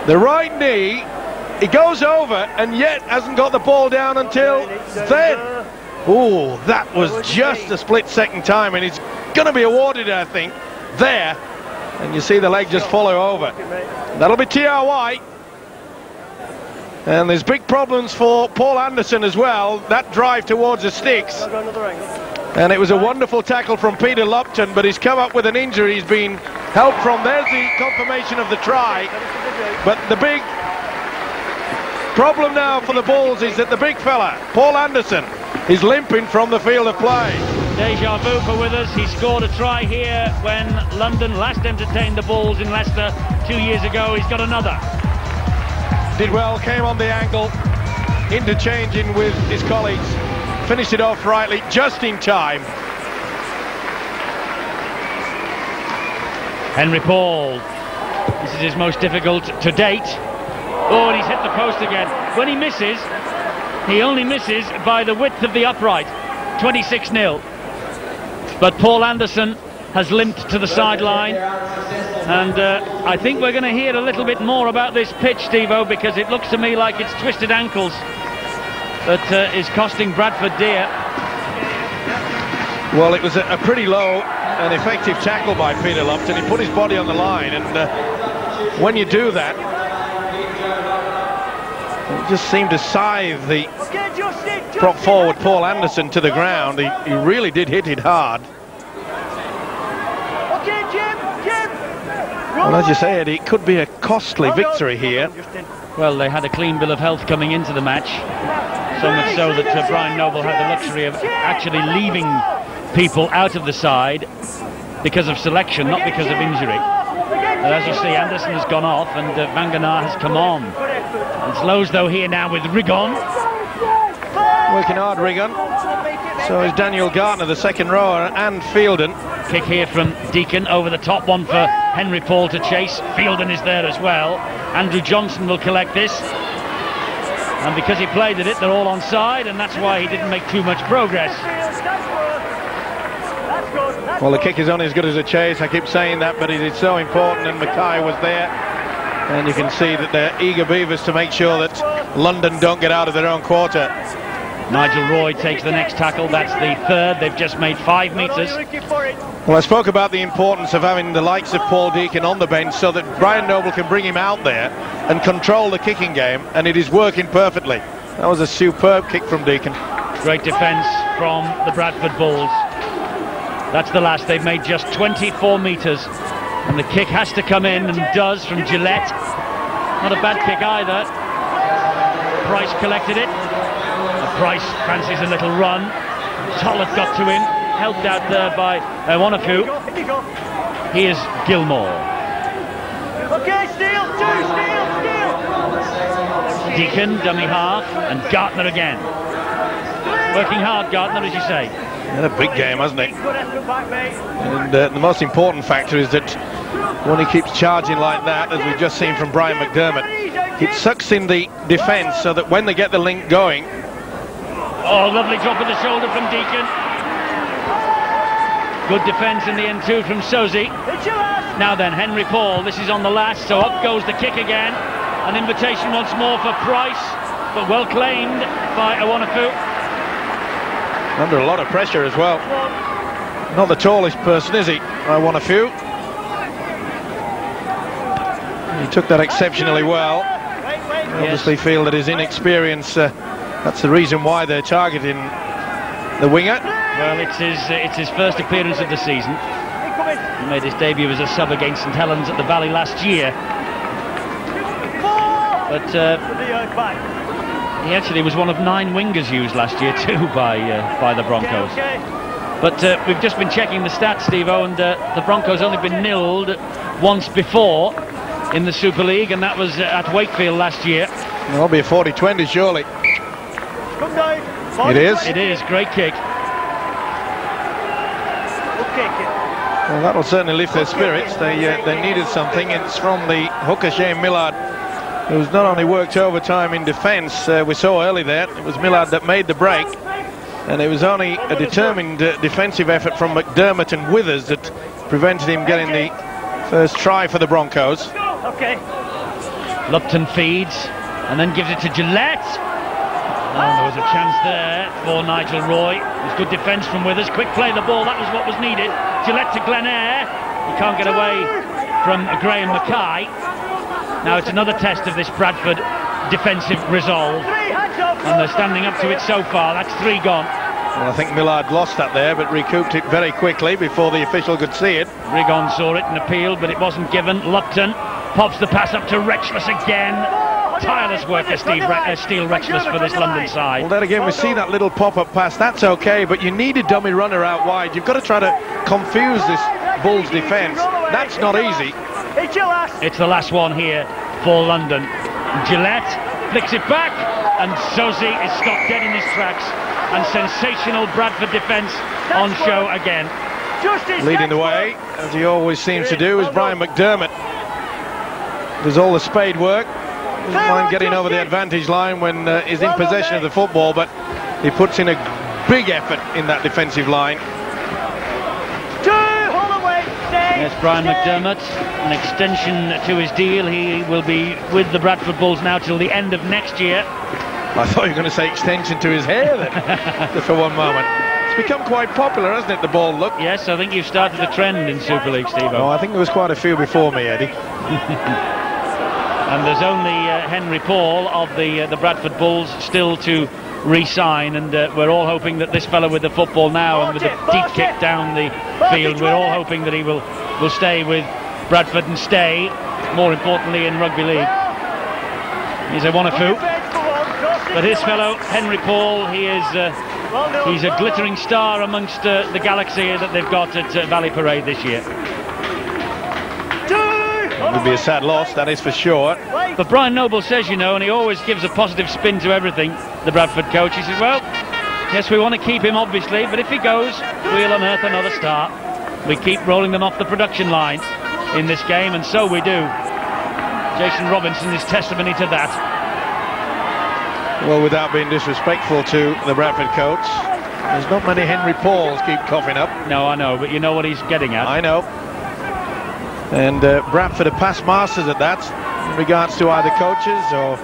The right knee. He goes over and yet hasn't got the ball down until then. Oh, that was just a split second time, and he's going to be awarded, I think, there. And you see the leg just follow over. That'll be TRY. And there's big problems for Paul Anderson as well. That drive towards the sticks. And it was a wonderful tackle from Peter Lupton, but he's come up with an injury. He's been helped from. There's the confirmation of the try. But the big problem now for the Bulls is that the big fella, Paul Anderson, is limping from the field of play. Deja vu for Withers. He scored a try here when London last entertained the Bulls in Leicester 2 years ago. He's got another. Did well, came on the angle, interchanging with his colleagues, finished it off rightly, just in time. Henry Paul. This is his most difficult to date. Oh, and he's hit the post again. When he misses, he only misses by the width of the upright. 26-0. But Paul Anderson has limped to the sideline, and I think we're going to hear a little bit more about this pitch, Steve-O, because it looks to me like it's twisted ankles that is costing Bradford dear. Well, it was a pretty low and effective tackle by Peter Lupton. He put his body on the line, and when you do that, it just seemed to scythe the prop forward Paul Anderson to the ground. He really did hit it hard. Well, as you say, Eddie, it could be a costly victory here. Well, they had a clean bill of health coming into the match, so much so that Brian Noble had the luxury of actually leaving people out of the side because of selection, not because of injury. But as you see, Anderson has gone off and Vanganar has come on. It's Lowesdale here now with Rigon. Working hard, Rigon. So is Daniel Gartner, the second rower, and Fielden. Kick here from Deacon, over the top, one for Henry Paul to chase. Fielden is there as well. Andrew Johnson will collect this. And because he played at it, they're all onside, and that's why he didn't make too much progress. Well, the kick is only as good as a chase. I keep saying that, but it is so important, and Mackay was there. And you can see that they're eager beavers to make sure that London don't get out of their own quarter. Nigel Roy takes the next tackle. That's the third. They've just made 5 metres. Well, I spoke about the importance of having the likes of Paul Deacon on the bench so that Brian Noble can bring him out there and control the kicking game, and it is working perfectly. That was a superb kick from Deacon. Great defence from the Bradford Bulls. That's the last. They've made just 24 metres, and the kick has to come in, and does, from Gillette. Not a bad kick either. Price collected it. Price fancies a little run. Tollett got to him, helped out there by Wanafu. Here's Gilmore. Okay, steal. Deacon, dummy half, and Gartner again. Working hard, Gartner, as you say. Had a big game, hasn't he? And the most important factor is that when he keeps charging like that, as we've just seen from Brian McDermott, it sucks in the defence so that when they get the link going. Oh, lovely drop of the shoulder from Deacon. Good defence in the end too from Sozi. Now then, Henry Paul, this is on the last, so up goes the kick again. An invitation once more for Price, but well claimed by Wanafu. Under a lot of pressure as well. Not the tallest person, is he? Wanafu. He took that exceptionally well. Obviously feel that his inexperience, that's the reason why they're targeting the winger. Well, it's his first appearance of the season. He made his debut as a sub against St Helens at the Valley last year. But he actually was one of 9 wingers used last year too by the Broncos. But we've just been checking the stats, Steve-O, and the Broncos only been nilled once before in the Super League, and that was at Wakefield last year. That'll be a 40-20 surely. It is. It is. Great kick. Well, that'll certainly lift their spirits. They needed something. It's from the hooker Shane Millard, who's not only worked overtime in defence. We saw early there it was Millard that made the break, and it was only a determined defensive effort from McDermott and Withers that prevented him getting the first try for the Broncos. Okay. Lupton feeds and then gives it to Gillette. Oh, there was a chance there for Nigel Roy. It was good defence from Withers. Quick play of the ball, that was what was needed. Gillette to Glenair. He can't get away from Graham Mackay. Now it's another test of this Bradford defensive resolve, and they're standing up to it so far. That's 3 gone. Well, I think Millard lost that there, but recouped it very quickly before the official could see it. Rigon saw it and appealed, but it wasn't given. Lupton pops the pass up to Retchless again. Tireless worker, Steele Retchless for this London side. Well, then again, we see that little pop-up pass. That's okay, but you need a dummy runner out wide. You've got to try to confuse this Bulls defence. That's not easy. It's the last one here for London. Gillette flicks it back, and Sozi is stopped dead in his tracks. And sensational Bradford defence on show again. Leading the way, as he always seems to do, is Brian McDermott. Does all the spade work. Doesn't mind getting over the advantage line when he's in possession of the football, but he puts in a big effort in that defensive line. Yes, Brian McDermott, an extension to his deal. He will be with the Bradford Bulls now till the end of next year. I thought you were going to say extension to his hair then, just for one moment. It's become quite popular, hasn't it, the bald look? Yes, I think you've started a trend in Super League, Steve-O. Oh, I think there was quite a few before me, Eddie. And there's only Henry Paul of the Bradford Bulls still to re-sign, and we're all hoping that this fellow with the football now and with the deep kick down the field, we're all hoping that he will stay with Bradford and stay, more importantly, in rugby league. He's a one-a-foo, but his fellow Henry Paul, he's a glittering star amongst the galaxy that they've got at Valley Parade this year. It would be a sad loss, that is for sure. But Brian Noble says, you know, and he always gives a positive spin to everything, the Bradford coach. He says, well, yes, we want to keep him, obviously, but if he goes, we'll unearth another star. We keep rolling them off the production line in this game, and so we do. Jason Robinson is testimony to that. Well, without being disrespectful to the Bradford coach, there's not many Henry Pauls keep coughing up. No, I know, but you know what he's getting at. I know. And Bradford are past masters at that, in regards to either coaches or...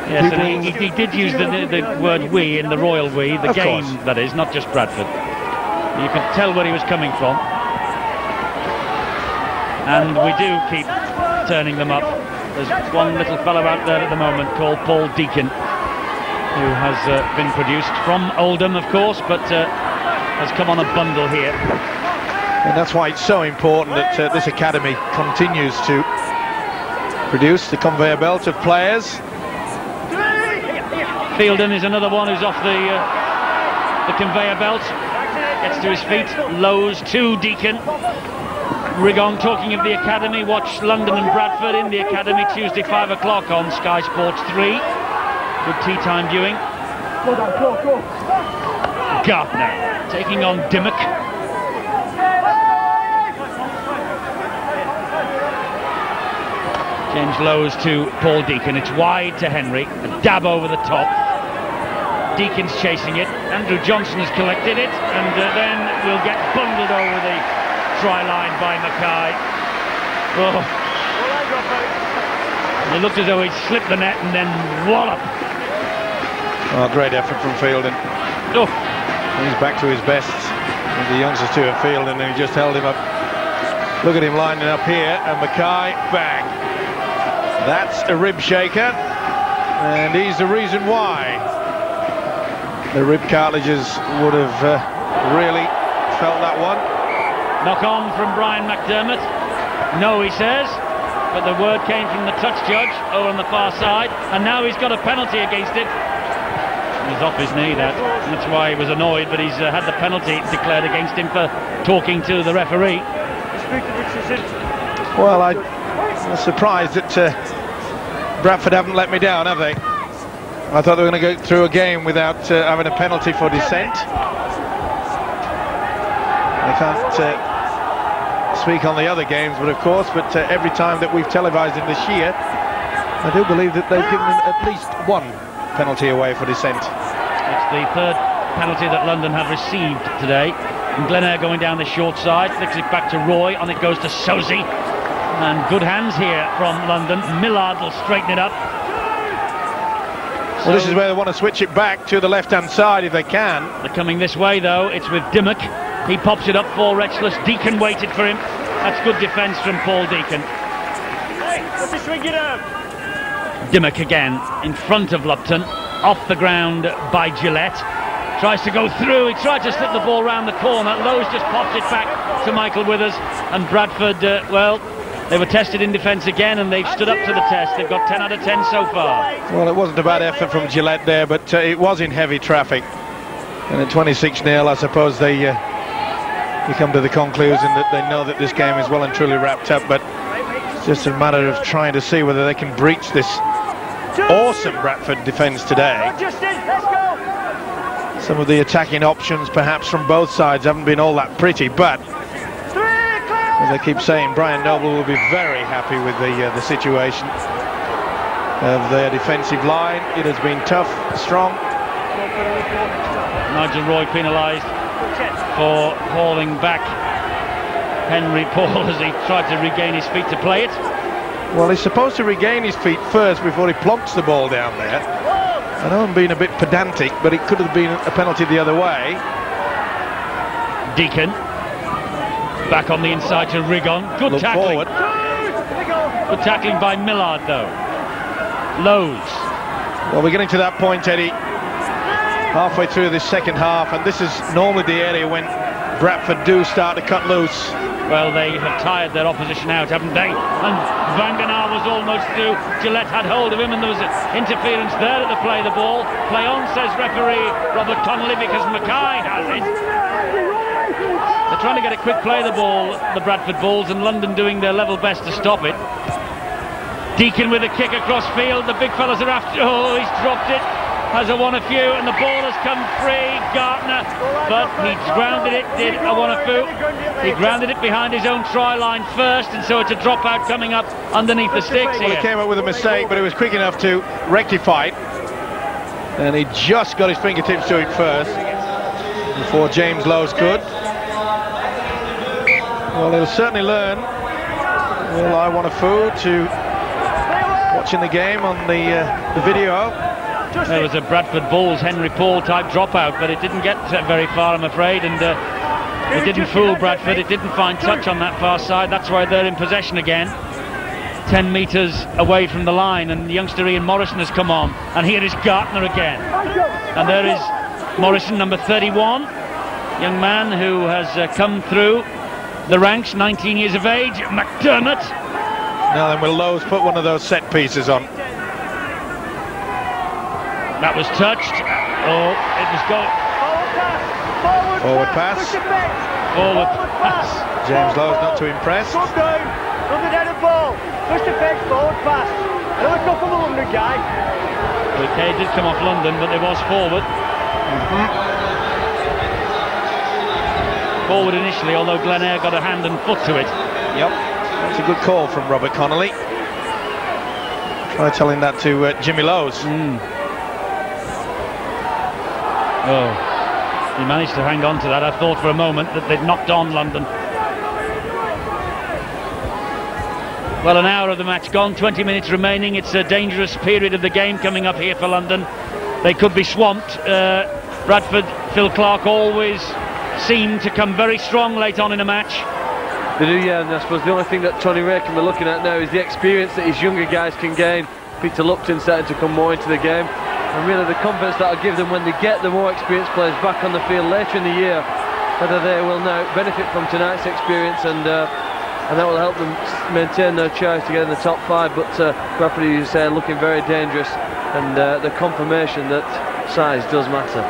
Yes, and he did use the word we in the royal we, the game, course. that is, not just Bradford. You could tell where he was coming from. And we do keep turning them up. There's one little fellow out there at the moment called Paul Deacon, who has been produced from Oldham, of course, but has come on a bundle here. And that's why it's so important that this academy continues to produce the conveyor belt of players. Fielden is another one who's off the conveyor belt. Gets to his feet, lows to Deacon. Rigon talking of the academy. Watch London and Bradford in the academy Tuesday 5 o'clock on Sky Sports 3. Good tea time viewing. Gardner taking on Dimmock. James Lowe's to Paul Deacon. It's wide to Henry. A dab over the top. Deacon's chasing it. Andrew Johnson has collected it, and then we'll get bundled over the try line by Mackay. Oh. It looked as though he'd slipped the net and then wallop. Oh, great effort from Fielden. Oh. He's back to his best. The youngsters too have Fielden, and he just held him up. Look at him lining up here, and Mackay, bang. That's a rib shaker, and he's the reason why the rib cartilages would have really felt that one. Knock on from Brian McDermott. No, he says, but the word came from the touch judge over on the far side, and now he's got a penalty against it. He's off his knee, that's why he was annoyed, but he's had the penalty declared against him for talking to the referee. Well, I'm surprised that Bradford haven't let me down, have they? I thought they were going to go through a game without having a penalty for dissent. I can't speak on the other games, but every time that we've televised in this year, I do believe that they've given at least one penalty away for dissent. It's the third penalty that London have received today. And Glenair going down the short side, flicks it back to Roy, on it goes to Sosie. And good hands here from London. Millard will straighten it up. Well, this is where they want to switch it back to the left-hand side if they can. They're coming this way, though. It's with Dimmock. He pops it up for Retchless. Deacon waited for him. That's good defence from Paul Deacon. Dimmock again in front of Lupton. Off the ground by Gillette. Tries to go through. He tried to slip the ball round the corner. Lowe's just popped it back to Michael Withers. And Bradford, well, they were tested in defence again, and they've stood up to the test. They've got 10 out of 10 so far. Well, it wasn't a bad effort from Gillette there, but it was in heavy traffic. And at 26-0, I suppose they come to the conclusion that they know that this game is well and truly wrapped up, but it's just a matter of trying to see whether they can breach this awesome Bradford defence today. Some of the attacking options, perhaps from both sides, haven't been all that pretty, but as I keep saying, Brian Noble will be very happy with the situation of their defensive line. It has been tough, strong. Nigel Roy penalised for hauling back Henry Paul as he tried to regain his feet to play it. Well, he's supposed to regain his feet first before he plonks the ball down there. I know I'm being a bit pedantic, but it could have been a penalty the other way. Deacon back on the inside to Rigon. Good Look tackling. forward. Good tackling by Millard though. Lowe's. Well, we're getting to that point, Eddie, halfway through this second half, and this is normally the area when Bradford do start to cut loose. Well, they have tired their opposition out, haven't they? And Vanganar was almost through. Gillette had hold of him, and there was interference there at the play the ball. Play on, says referee Robert Connolly, because Mackay has it. They're trying to get a quick play the ball, the Bradford Bulls, and London doing their level best to stop it. Deacon with a kick across field. The big fellas are after. Oh, he's dropped it. Has a one a few, and the ball has come free. Gartner, but he grounded it. Did a one a few. He grounded it behind his own try line first, and so it's a dropout coming up underneath the sticks here. Well, he came up with a mistake, but he was quick enough to rectify it, and he just got his fingertips to it first before James Lowe's could. Well, he'll certainly learn. Well, I want a food to watching the game on the video. There was a Bradford Bulls Henry Paul type dropout, but it didn't get very far, I'm afraid, and it didn't fool Bradford. It didn't find touch on that far side. That's why they're in possession again, 10 metres away from the line, and youngster Ian Morrison has come on, and here is Gartner again, and there is Morrison, number 31, young man who has come through the ranks, 19 years of age. McDermott. Now then, will Lowe's put one of those set pieces on? That was touched. Oh, it was goal. Forward pass. Forward pass. James Lowe's not too impressed. Come down, run the dead ball. Push the pitch, forward pass. Another go from the London guy. Okay, did come off London, but it was forward. Forward initially, although Glen Eyre got a hand and foot to it. Yep, that's a good call from Robert Connolly. Try telling that to Jimmy Lowe's. Oh, he managed to hang on to that. I thought for a moment that they'd knocked on London. Well, an hour of the match gone, 20 minutes remaining. It's a dangerous period of the game coming up here for London. They could be swamped. Bradford, Phil Clark always seem to come very strong late on in a match. They do, yeah, and I suppose the only thing that Tony Ray can be looking at now is the experience that his younger guys can gain. Peter Lupton starting to come more into the game, and really the confidence that will give them when they get the more experienced players back on the field later in the year, whether they will now benefit from tonight's experience, and that will help them maintain their chance to get in the top 5. But Bradford, you say, looking very dangerous, and the confirmation that size does matter.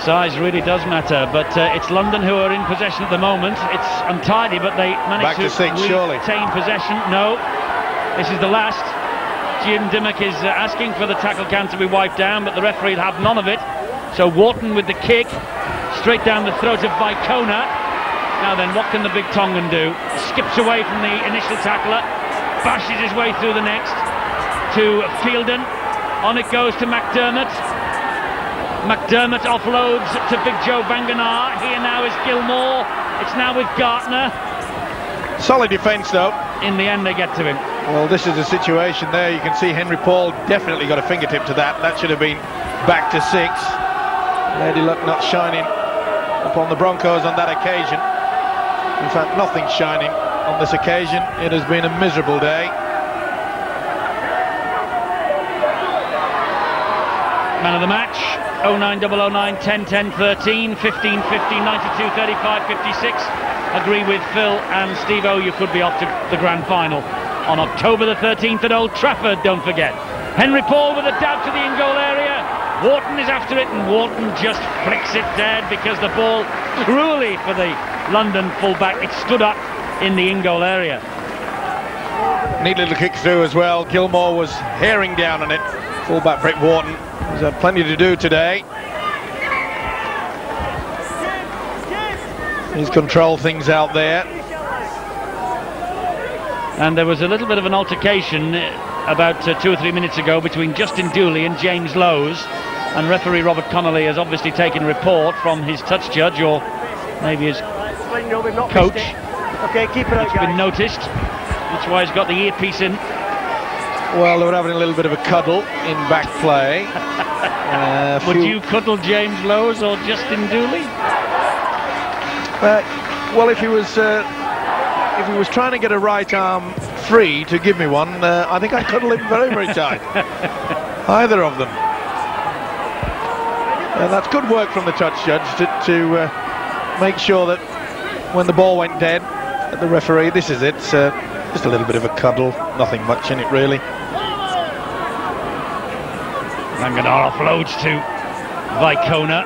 Size really does matter, but it's London who are in possession at the moment. It's untidy, but they managed to retain possession. No, this is the last. Jim Dimmock is asking for the tackle count to be wiped down, but the referee will have none of it. So Wharton with the kick, straight down the throat of Vicona. Now then, what can the big Tongan do? Skips away from the initial tackler, bashes his way through the next to Fielden. On it goes to McDermott. McDermott offloads to Big Joe Vanganar. Here now is Gilmore. It's now with Gartner. Solid defence though. In the end they get to him. Well, this is a situation there. You can see Henry Paul definitely got a fingertip to that. That should have been back to 6. Lady Luck not shining upon the Broncos on that occasion. In fact, nothing shining on this occasion. It has been a miserable day. Man of the match, 09009 10 10 13 15 15 92 35 56. Agree with Phil and Steve-O, you could be off to the grand final on October the 13th at Old Trafford, don't forget. Henry Paul with a dab to the in-goal area. Wharton is after it, and Wharton just flicks it dead because the ball, cruelly for the London fullback, it stood up in the in-goal area. Neat little kick through as well. Gilmore was herring down on it. Fullback Brett Wharton has had plenty to do today. He's controlled things out there. And there was a little bit of an altercation about 2 or 3 minutes ago between Justin Dooley and James Lowe's, and referee Robert Connolly has obviously taken report from his touch judge, or maybe his just letting you know we've not Coach. missed it. Okay, keep it out, It's been guys. noticed. That's why he's got the earpiece in. Well, they were having a little bit of a cuddle in back play. Would you cuddle James Lowes or Justin Dooley? Well, if he was trying to get a right arm free to give me one, I think I'd cuddle him very, very tight. Either of them. And that's good work from the touch judge to make sure that when the ball went dead, the referee, this is it, just a little bit of a cuddle, nothing much in it really. Vanganar offloads to Vicona.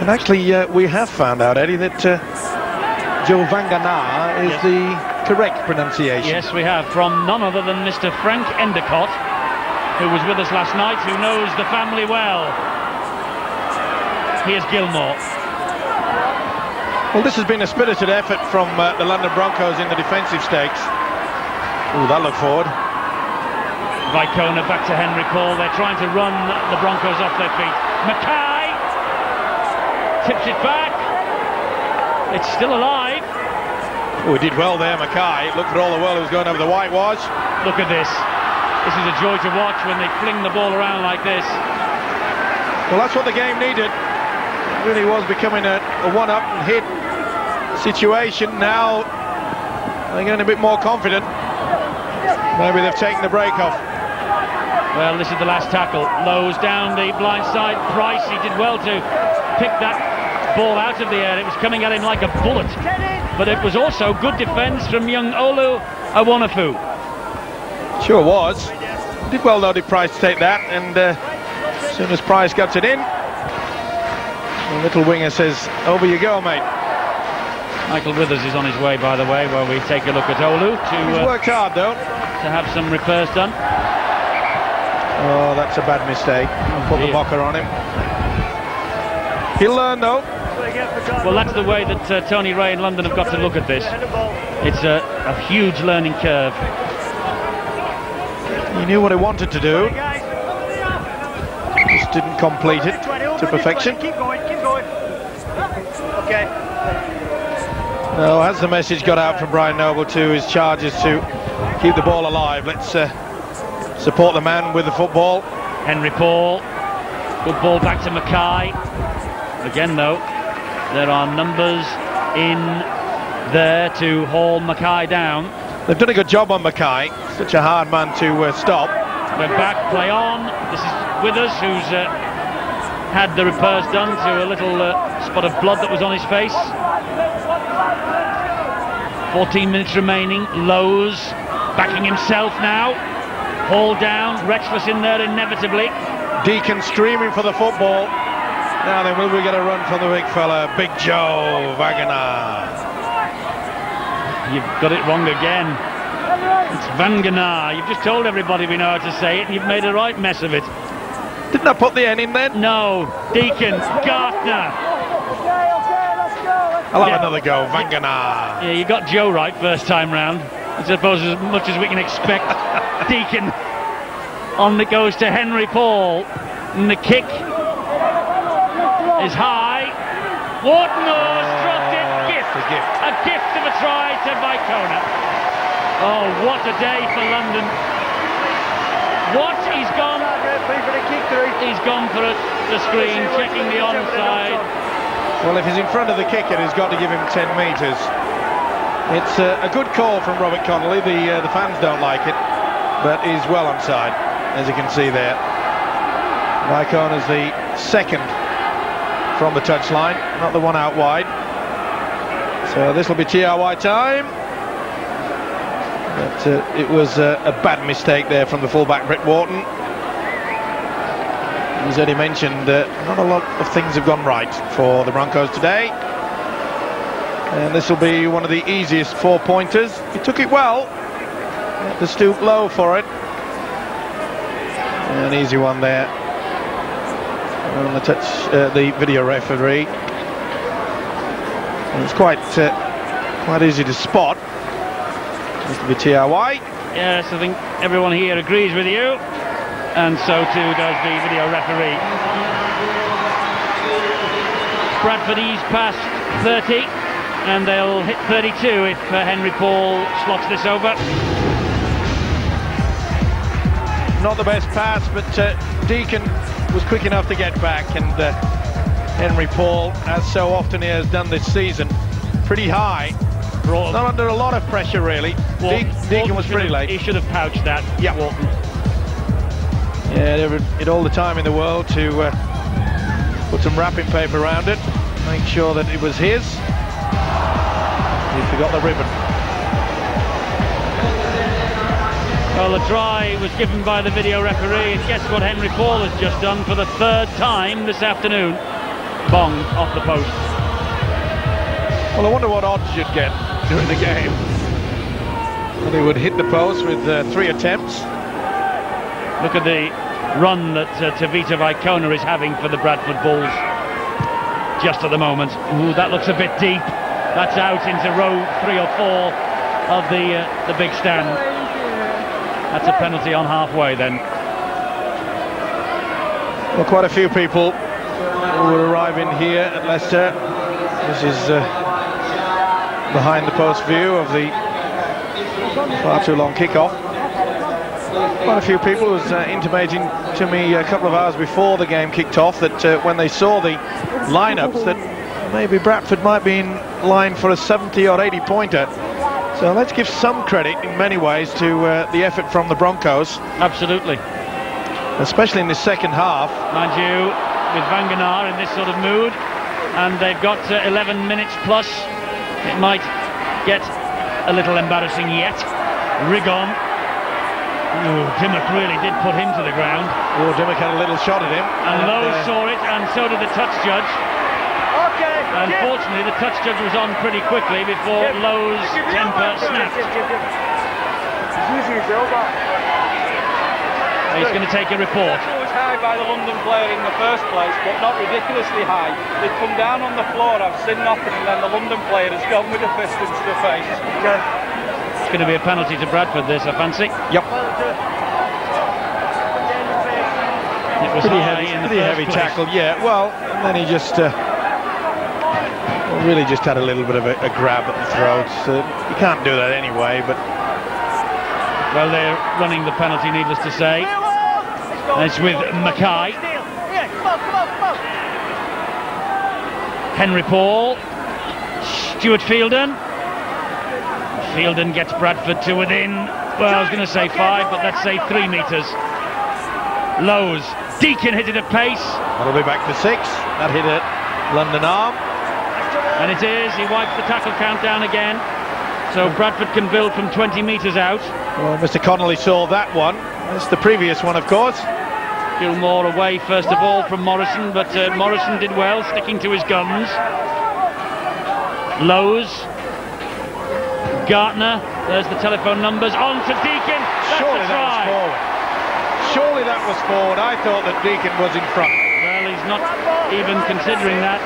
And actually, we have found out, Eddie, that Joe Vanganar is the correct pronunciation. Yes, we have, from none other than Mr. Frank Endicott, who was with us last night, who knows the family well. Here's Gilmore. Well, this has been a spirited effort from the London Broncos in the defensive stakes. Ooh, that looked forward. Vicona back to Henry Paul. They're trying to run the Broncos off their feet. Mackay tips it back. It's still alive. Oh, he did well there, Mackay. Look for all the world who's going over the whitewash. Look at this. This is a joy to watch when they fling the ball around like this. Well, that's what the game needed. It really was becoming a one-up and hit situation. Now they're getting a bit more confident. Maybe they've taken the break off. Well, this is the last tackle. Lowes down the blind side. Price, he did well to pick that ball out of the air. It was coming at him like a bullet. But it was also good defence from young Olu Awonifu. Sure was. Did well though, did Price take that, and as soon as Price gets it in, the little winger says, over you go, mate. Michael Withers is on his way, by the way, while we take a look at Olu He's worked hard though. to have some repairs done. Oh, that's a bad mistake. Put the mocker on him. He'll learn though. Well, that's the way that Tony Ray and London have got to look at this. It's a huge learning curve. He knew what he wanted to do. Just didn't complete it to perfection. Keep going, keep going. Okay. No, has the message got out from Brian Noble to his charges to keep the ball alive? Let's support the man with the football. Henry Paul. Good ball back to Mackay. Again, though, there are numbers in there to haul Mackay down. They've done a good job on Mackay. Such a hard man to stop. Went back, play on. This is Withers, who's had the repairs done to a little spot of blood that was on his face. 14 minutes remaining. Lowes backing himself now. Hauled down. Rexford in there inevitably. Deacon streaming for the football. Now then, will we get a run from the big fella, Big Joe Vanganar? You've got it wrong again. It's Vanganar. You've just told everybody we know how to say it, and you've made a right mess of it. Didn't I put the N in then? No, Deacon, Gartner. I'll have another go, Vanganar. Yeah, you got Joe right first time round. I suppose as much as we can expect. Deacon. On it goes to Henry Paul. And the kick is high. Wharton has dropped it. A gift of a try to Vicona. Oh, what a day for London. What? He's gone. He's gone for the screen, checking the onside. Well, if he's in front of the kicker, he's got to give him 10 metres. It's a good call from Robert Connolly. The fans don't like it, but he's well onside, as you can see there. Vicona's the second from the touchline, not the one out wide. So this will be TRY time. But it was a bad mistake there from the fullback Brett Wharton. As Eddie mentioned, not a lot of things have gone right for the Broncos today. And this will be one of the easiest 4-pointers. He took it well. Had to stoop low for it. An easy one there. On the touch, the video referee. And it's quite easy to spot. This will be TRY. Yes, I think everyone here agrees with you. And so too does the video referee. Bradford ease past 30, and they'll hit 32 if Henry Paul slots this over. Not the best pass, but Deacon was quick enough to get back, and Henry Paul, as so often he has done this season, pretty high, not under a lot of pressure really. Deacon was pretty late. He should have pouched that. Yeah, Walton. Yeah, they had all the time in the world to put some wrapping paper around it, make sure that it was his. He forgot the ribbon. Well, the try was given by the video referee, and guess what Henry Paul has just done for the third time this afternoon? Bong off the post. Well, I wonder what odds you'd get during the game. Well, they would hit the post with 3 attempts. Look at the run that Tavita Vicona is having for the Bradford Bulls just at the moment. Ooh, that looks a bit deep. That's out into row 3 or 4 of the big stand. That's a penalty on halfway then. Well, quite a few people will arrive in here at Leicester. This is behind the post view of the far too long kickoff. Quite a few people was intimating to me a couple of hours before the game kicked off that when they saw the lineups that maybe Bradford might be in line for a 70 or 80 pointer. So let's give some credit in many ways to the effort from the Broncos. Absolutely. Especially in the second half. Mind you, with Van Genaar in this sort of mood, and they've got 11 minutes plus, it might get a little embarrassing yet. Rigon. Oh, Dimmock really did put him to the ground. Oh, Dimmock had a little shot at him. And Lowe saw it, and so did the touch judge. Unfortunately, the touch judge was on pretty quickly before Lowe's temper snapped. He's going to take a report. It was high by the London player in the first place, but not ridiculously high. They've come down on the floor, I've seen nothing, and then the London player has gone with a fist into the face. It's going to be a penalty to Bradford, this, I fancy. Yep. It was pretty heavy tackle, yeah. Well, and then he just really just had a little bit of a grab at the throat. You can't do that anyway, but... Well, they're running the penalty, needless to say. And it's with Mackay. Henry Paul. Stuart Fielden. Fielden gets Bradford to within, well, I was going to say 5, but let's say 3 metres. Lowe's. Deacon hit it at pace. That'll be back to 6. That hit a London arm. And it is. He wipes the tackle count down again. So Bradford can build from 20 metres out. Well, Mr. Connolly saw that one. That's the previous one, of course. Gilmore away first of all from Morrison, but Morrison did well, sticking to his guns. Lowe's. Gartner. There's the telephone numbers. On to Deacon. That's Surely the that was try. forward. Surely that was forward. I thought that Deacon was in front. Well, he's not even considering that.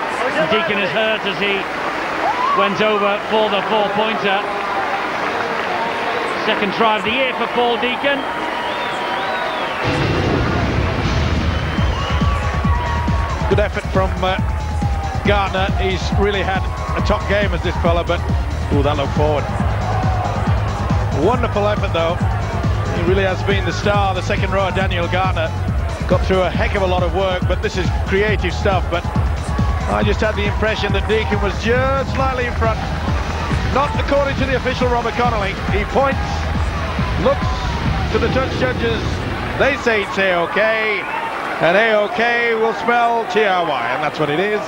Deacon is hurt as he went over for the 4-pointer. Second try of the year for Paul Deacon. Good effort from Gartner. He's really had a top game as this fella, but ooh, that looked forward. Wonderful effort though. He really has been the star. The second row, Daniel Gartner, got through a heck of a lot of work, but this is creative stuff. But I just had the impression that Deacon was just slightly in front. Not according to the official Robert Connolly. He points, looks to the touch judges. They say it's A-OK, and A-OK will spell T-R-Y, and that's what it is.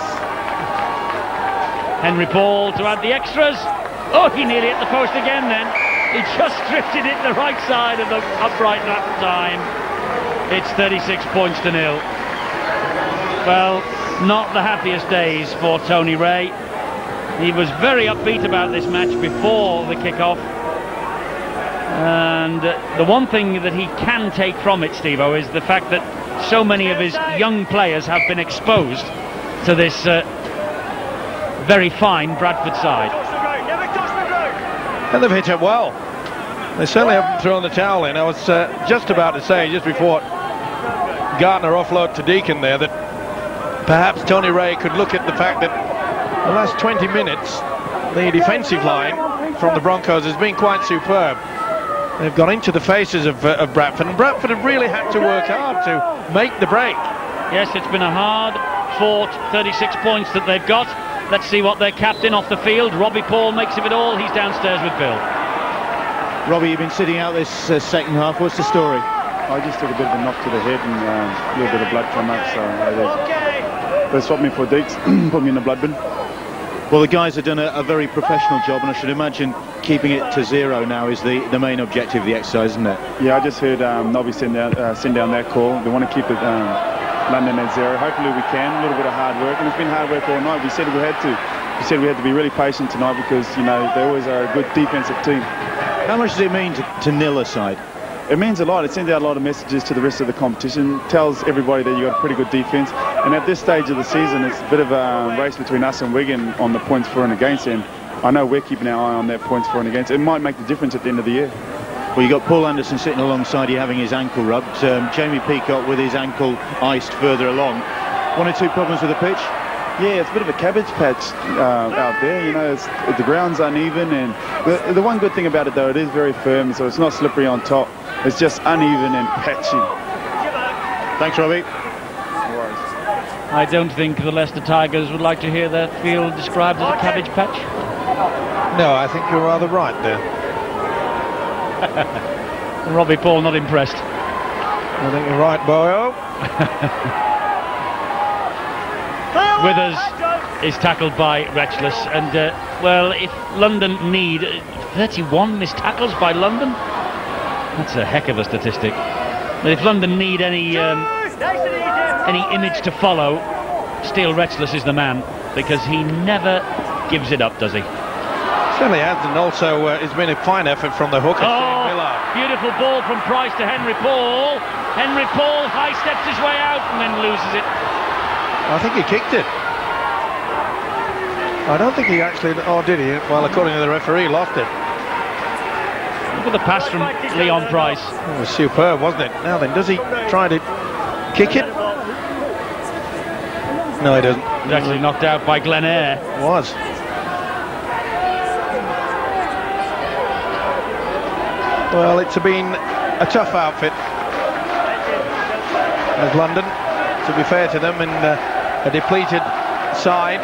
Henry Paul to add the extras. Oh, he nearly hit the post again then. He just drifted it the right side of the upright that time. It's 36 points to 0. Well, not the happiest days for Tony Ray. He was very upbeat about this match before the kick-off. And the one thing that he can take from it, Steve-O, is the fact that so many of his young players have been exposed to this very fine Bradford side. And they've hit it well. They certainly haven't thrown the towel in. I was just about to say, just before Gartner offload to Deacon there, that perhaps Tony Ray could look at the fact that the last 20 minutes, the defensive line from the Broncos has been quite superb. They've gone into the faces of Bradford, and Bradford have really had to work hard to make the break. Yes, it's been a hard-fought 36 points that they've got. Let's see what their captain off the field, Robbie Paul, makes of it all. He's downstairs with Bill. Robbie, you've been sitting out this second half. What's the story? I just took a bit of a knock to the head and a little bit of blood from that, so they swapped me for Deeks, put me in the blood bin. Well, the guys have done a very professional job, and I should imagine keeping it to 0 now is the main objective of the exercise, isn't it? Yeah, I just heard Nobby send down that call. They want to keep it London at 0. Hopefully we can. A little bit of hard work, and it's been hard work all night. We said we had to. We said we had to be really patient tonight because, you know, they always are a good defensive team. How much does it mean to nil a side? It means a lot. It sends out a lot of messages to the rest of the competition. It tells everybody that you've got a pretty good defence. And at this stage of the season, it's a bit of a race between us and Wigan on the points for and against. And I know we're keeping our eye on their points for and against. It might make the difference at the end of the year. Well, you got Paul Anderson sitting alongside you having his ankle rubbed. Jamie Peacock with his ankle iced further along. 1 or 2 problems with the pitch? Yeah, it's a bit of a cabbage patch out there. You know, the ground's uneven, and the one good thing about it, though, it is very firm, so it's not slippery on top. It's just uneven and patchy. Thanks, Robbie. I don't think the Leicester Tigers would like to hear their field described as a cabbage patch. No, I think you're rather right there. Robbie Paul not impressed. I think you're right, Boyo. Withers is tackled by Retchless, and well, if London need 31 missed tackles by London, that's a heck of a statistic. But if London need any image to follow, Steele Retchless is the man, because he never gives it up, does he? Certainly has, and also it's been a fine effort from the hooker. Beautiful ball from Price to Henry Paul. Henry Paul high steps his way out and then loses it. I think he kicked it. I don't think he actually... Oh, did he? Well, according to the referee, lost it. Look at the pass from Leon Price. It was superb, wasn't it? Now then, does he try to kick it? No, he doesn't. He's actually knocked out by Glen Eyre. Was. Well, it's been a tough outfit as London, to be fair to them, and a depleted side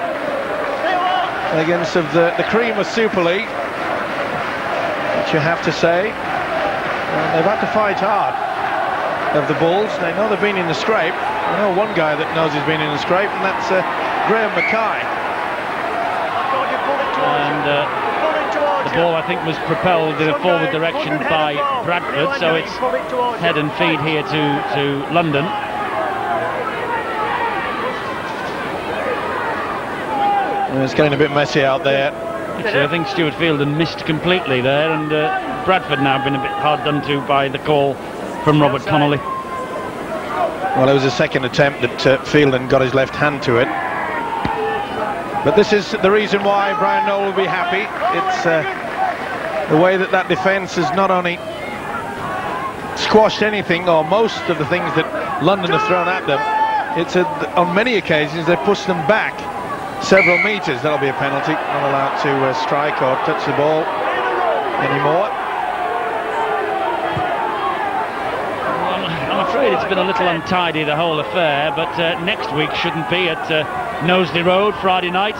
against the cream of Super League, which you have to say. They've had to fight hard of the Bulls. They know they've been in the scrape. I know one guy that knows he's been in the scrape, and that's Graham Mackay. And the ball, I think, was propelled in a forward direction by Bradford, so it's head and feed here to London. It's getting a bit messy out there. Actually, I think Stuart Fielden missed completely there, and Bradford now been a bit hard done to by the call from Robert Connolly. Well, it was a second attempt that Fielden got his left hand to it. But this is the reason why Brian Noel will be happy. It's the way that defence has not only squashed anything, or most of the things that London have thrown at them, it's on many occasions they've pushed them back several metres. That'll be a penalty. Not allowed to strike or touch the ball anymore. I'm afraid it's been a little untidy, the whole affair, but next week shouldn't be at Knowsley Road, Friday night.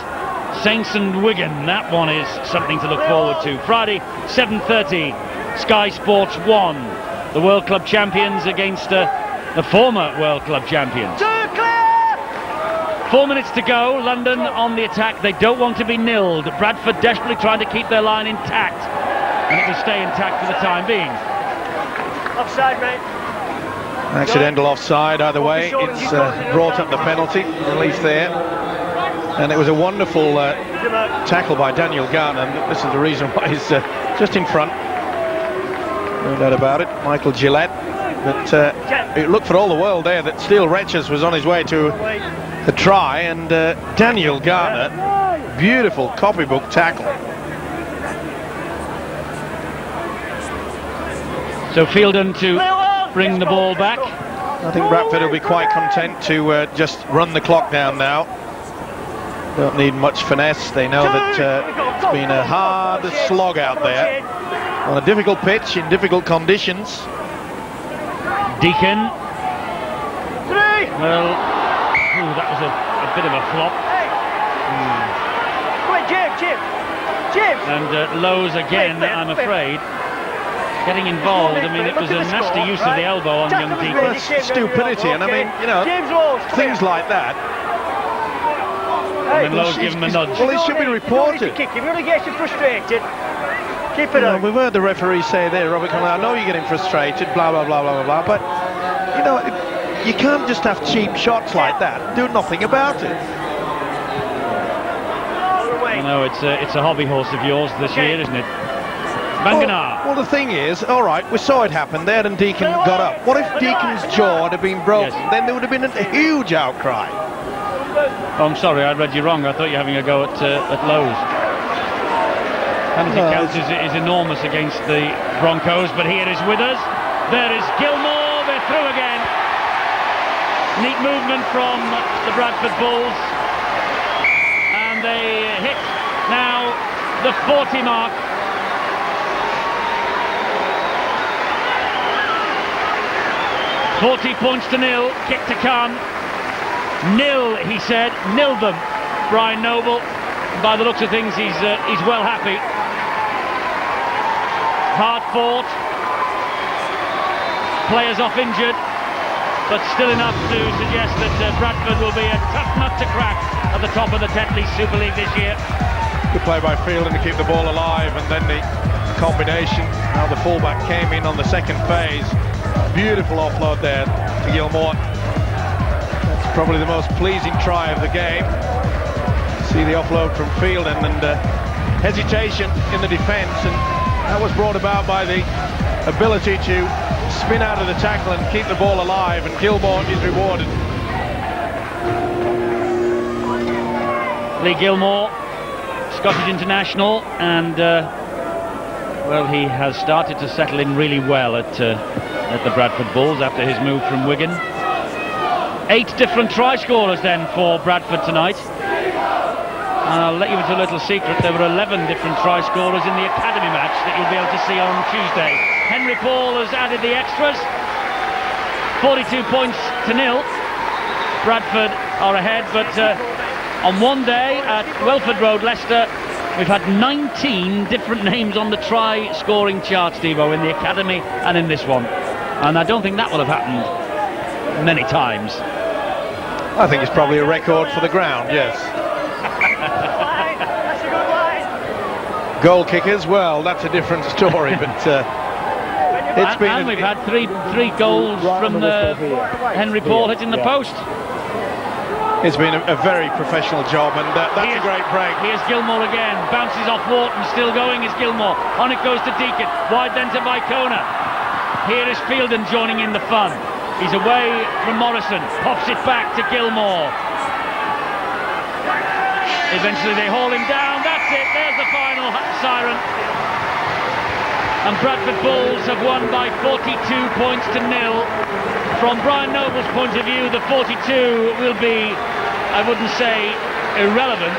Saints and Wigan, that one is something to look forward to. Friday, 7:30, Sky Sports 1. The World Club champions against the former World Club champions. 4 minutes to go, London on the attack. They don't want to be nilled. Bradford desperately trying to keep their line intact, and it will stay intact for the time being. Offside, mate. Accidental offside either way. It's brought up the penalty, relief there, and it was a wonderful tackle by Daniel Garner, and this is the reason why he's just in front, no doubt about it. Michael Gillette, but it looked for all the world there that Steele Retchless was on his way to the try, and Daniel Garner, beautiful copybook tackle. So Fielden to bring the ball back. I think Bradford will be quite content to just run the clock down now. Don't need much finesse. They know that it's been a hard slog out there on a difficult pitch in difficult conditions. Deacon. Well, that was a bit of a flop. James. And Lowe's again, I'm afraid, getting involved. I mean, it was a nasty use of the elbow on young Deacon. Stupidity, and I mean, you know, things like that. And then Lowe's give him a nudge. Well, it should be reported. If you want to get you frustrated, keep it on. We've heard the referee say there, Robert Conley, I know you're getting frustrated, blah, blah, blah, blah, blah, but, you know, you can't just have cheap shots like that, do nothing about it. I know, it's a hobby horse of yours this year, isn't it? Banganar. Well, the thing is, all right, we saw it happen there and Deacon got up. What if Deacon's jaw had been broken? Yes. Then there would have been a huge outcry. Oh, I'm sorry, I read you wrong. I thought you were having a go at Lowe's. Penalty count is enormous against the Broncos, but here is Withers. There is Gilmore. They're through again. Neat movement from the Bradford Bulls. And they hit now the 40 mark. $40 to nil, kick to come. Nil, he said, nil them. Brian Noble, by the looks of things, he's well happy. Hard fought. Players off injured, but still enough to suggest that Bradford will be a tough nut to crack at the top of the Tetley Super League this year. Good play by Fielding to keep the ball alive, and then the combination. Now the fullback came in on the second phase. Beautiful offload there to Gilmore. That's probably the most pleasing try of the game. See the offload from Fielding and hesitation in the defence, and that was brought about by the ability to spin out of the tackle and keep the ball alive, and Gilmore is rewarded. Lee Gilmore, Scottish international, and well, he has started to settle in really well at the Bradford Bulls after his move from Wigan. 8 different try scorers then for Bradford tonight. And I'll let you into a little secret, there were 11 different try scorers in the academy match that you'll be able to see on Tuesday. Henry Paul has added the extras. 42 points to nil. Bradford are ahead, but on one day at Welford Road, Leicester, we've had 19 different names on the try scoring chart, Steve-O, in the academy and in this one. And I don't think that will have happened many times. I think it's probably a record for the ground, yes. That's a good line. Goal kickers, well, that's a different story, but it's been... And we've had three goals from Henry Paul hitting the post. It's been a very professional job, and that's a great break. Here's Gilmore again, bounces off Wharton, still going is Gilmore. On it goes to Deacon, wide then to Vicona. Here is Fielding joining in the fun. He's away from Morrison, pops it back to Gilmore. Eventually they haul him down, that's it, there's the final siren. And Bradford Bulls have won by 42 points to nil. From Brian Noble's point of view, the 42 will be, I wouldn't say irrelevant.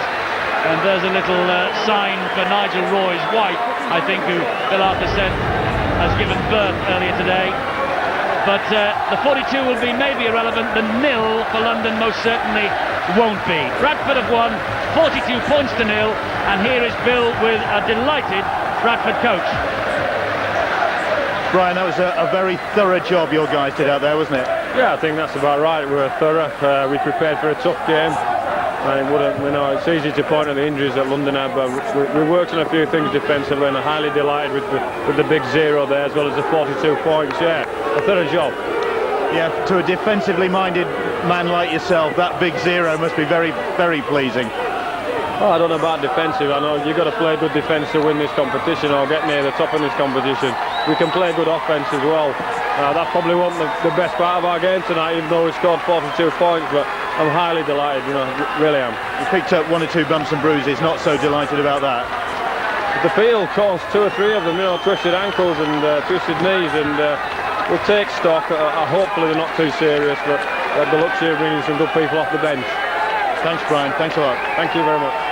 And there's a little sign for Nigel Roy's wife, I think, who Bill Arthur said has given birth earlier today. But the 42 will be maybe irrelevant. The nil for London most certainly won't be. Bradford have won 42 points to nil, and here is Bill with a delighted Bradford coach. Brian, that was a very thorough job your guys did out there, wasn't it? Yeah, I think that's about right. We were thorough. We prepared for a tough game. And it wouldn't, you know, it's easy to point at the injuries that London had, but we worked on a few things defensively, and I'm highly delighted with the big 0 there, as well as the 42 points. Yeah, a thorough job. Yeah, to a defensively minded man like yourself, that big 0 must be very, very pleasing. Oh, I don't know about defensive. I know you've got to play good defence to win this competition or get near the top of this competition. We can play good offence as well. That probably wasn't the best part of our game tonight, even though we scored 42 points, but I'm highly delighted, you know, really am. You picked up 1 or 2 bumps and bruises, not so delighted about that. The field caused 2 or 3 of them, you know, twisted ankles and twisted knees, and we'll take stock. Hopefully they're not too serious, but they have the luxury of bringing some good people off the bench. Thanks, Brian. Thanks a lot. Thank you very much.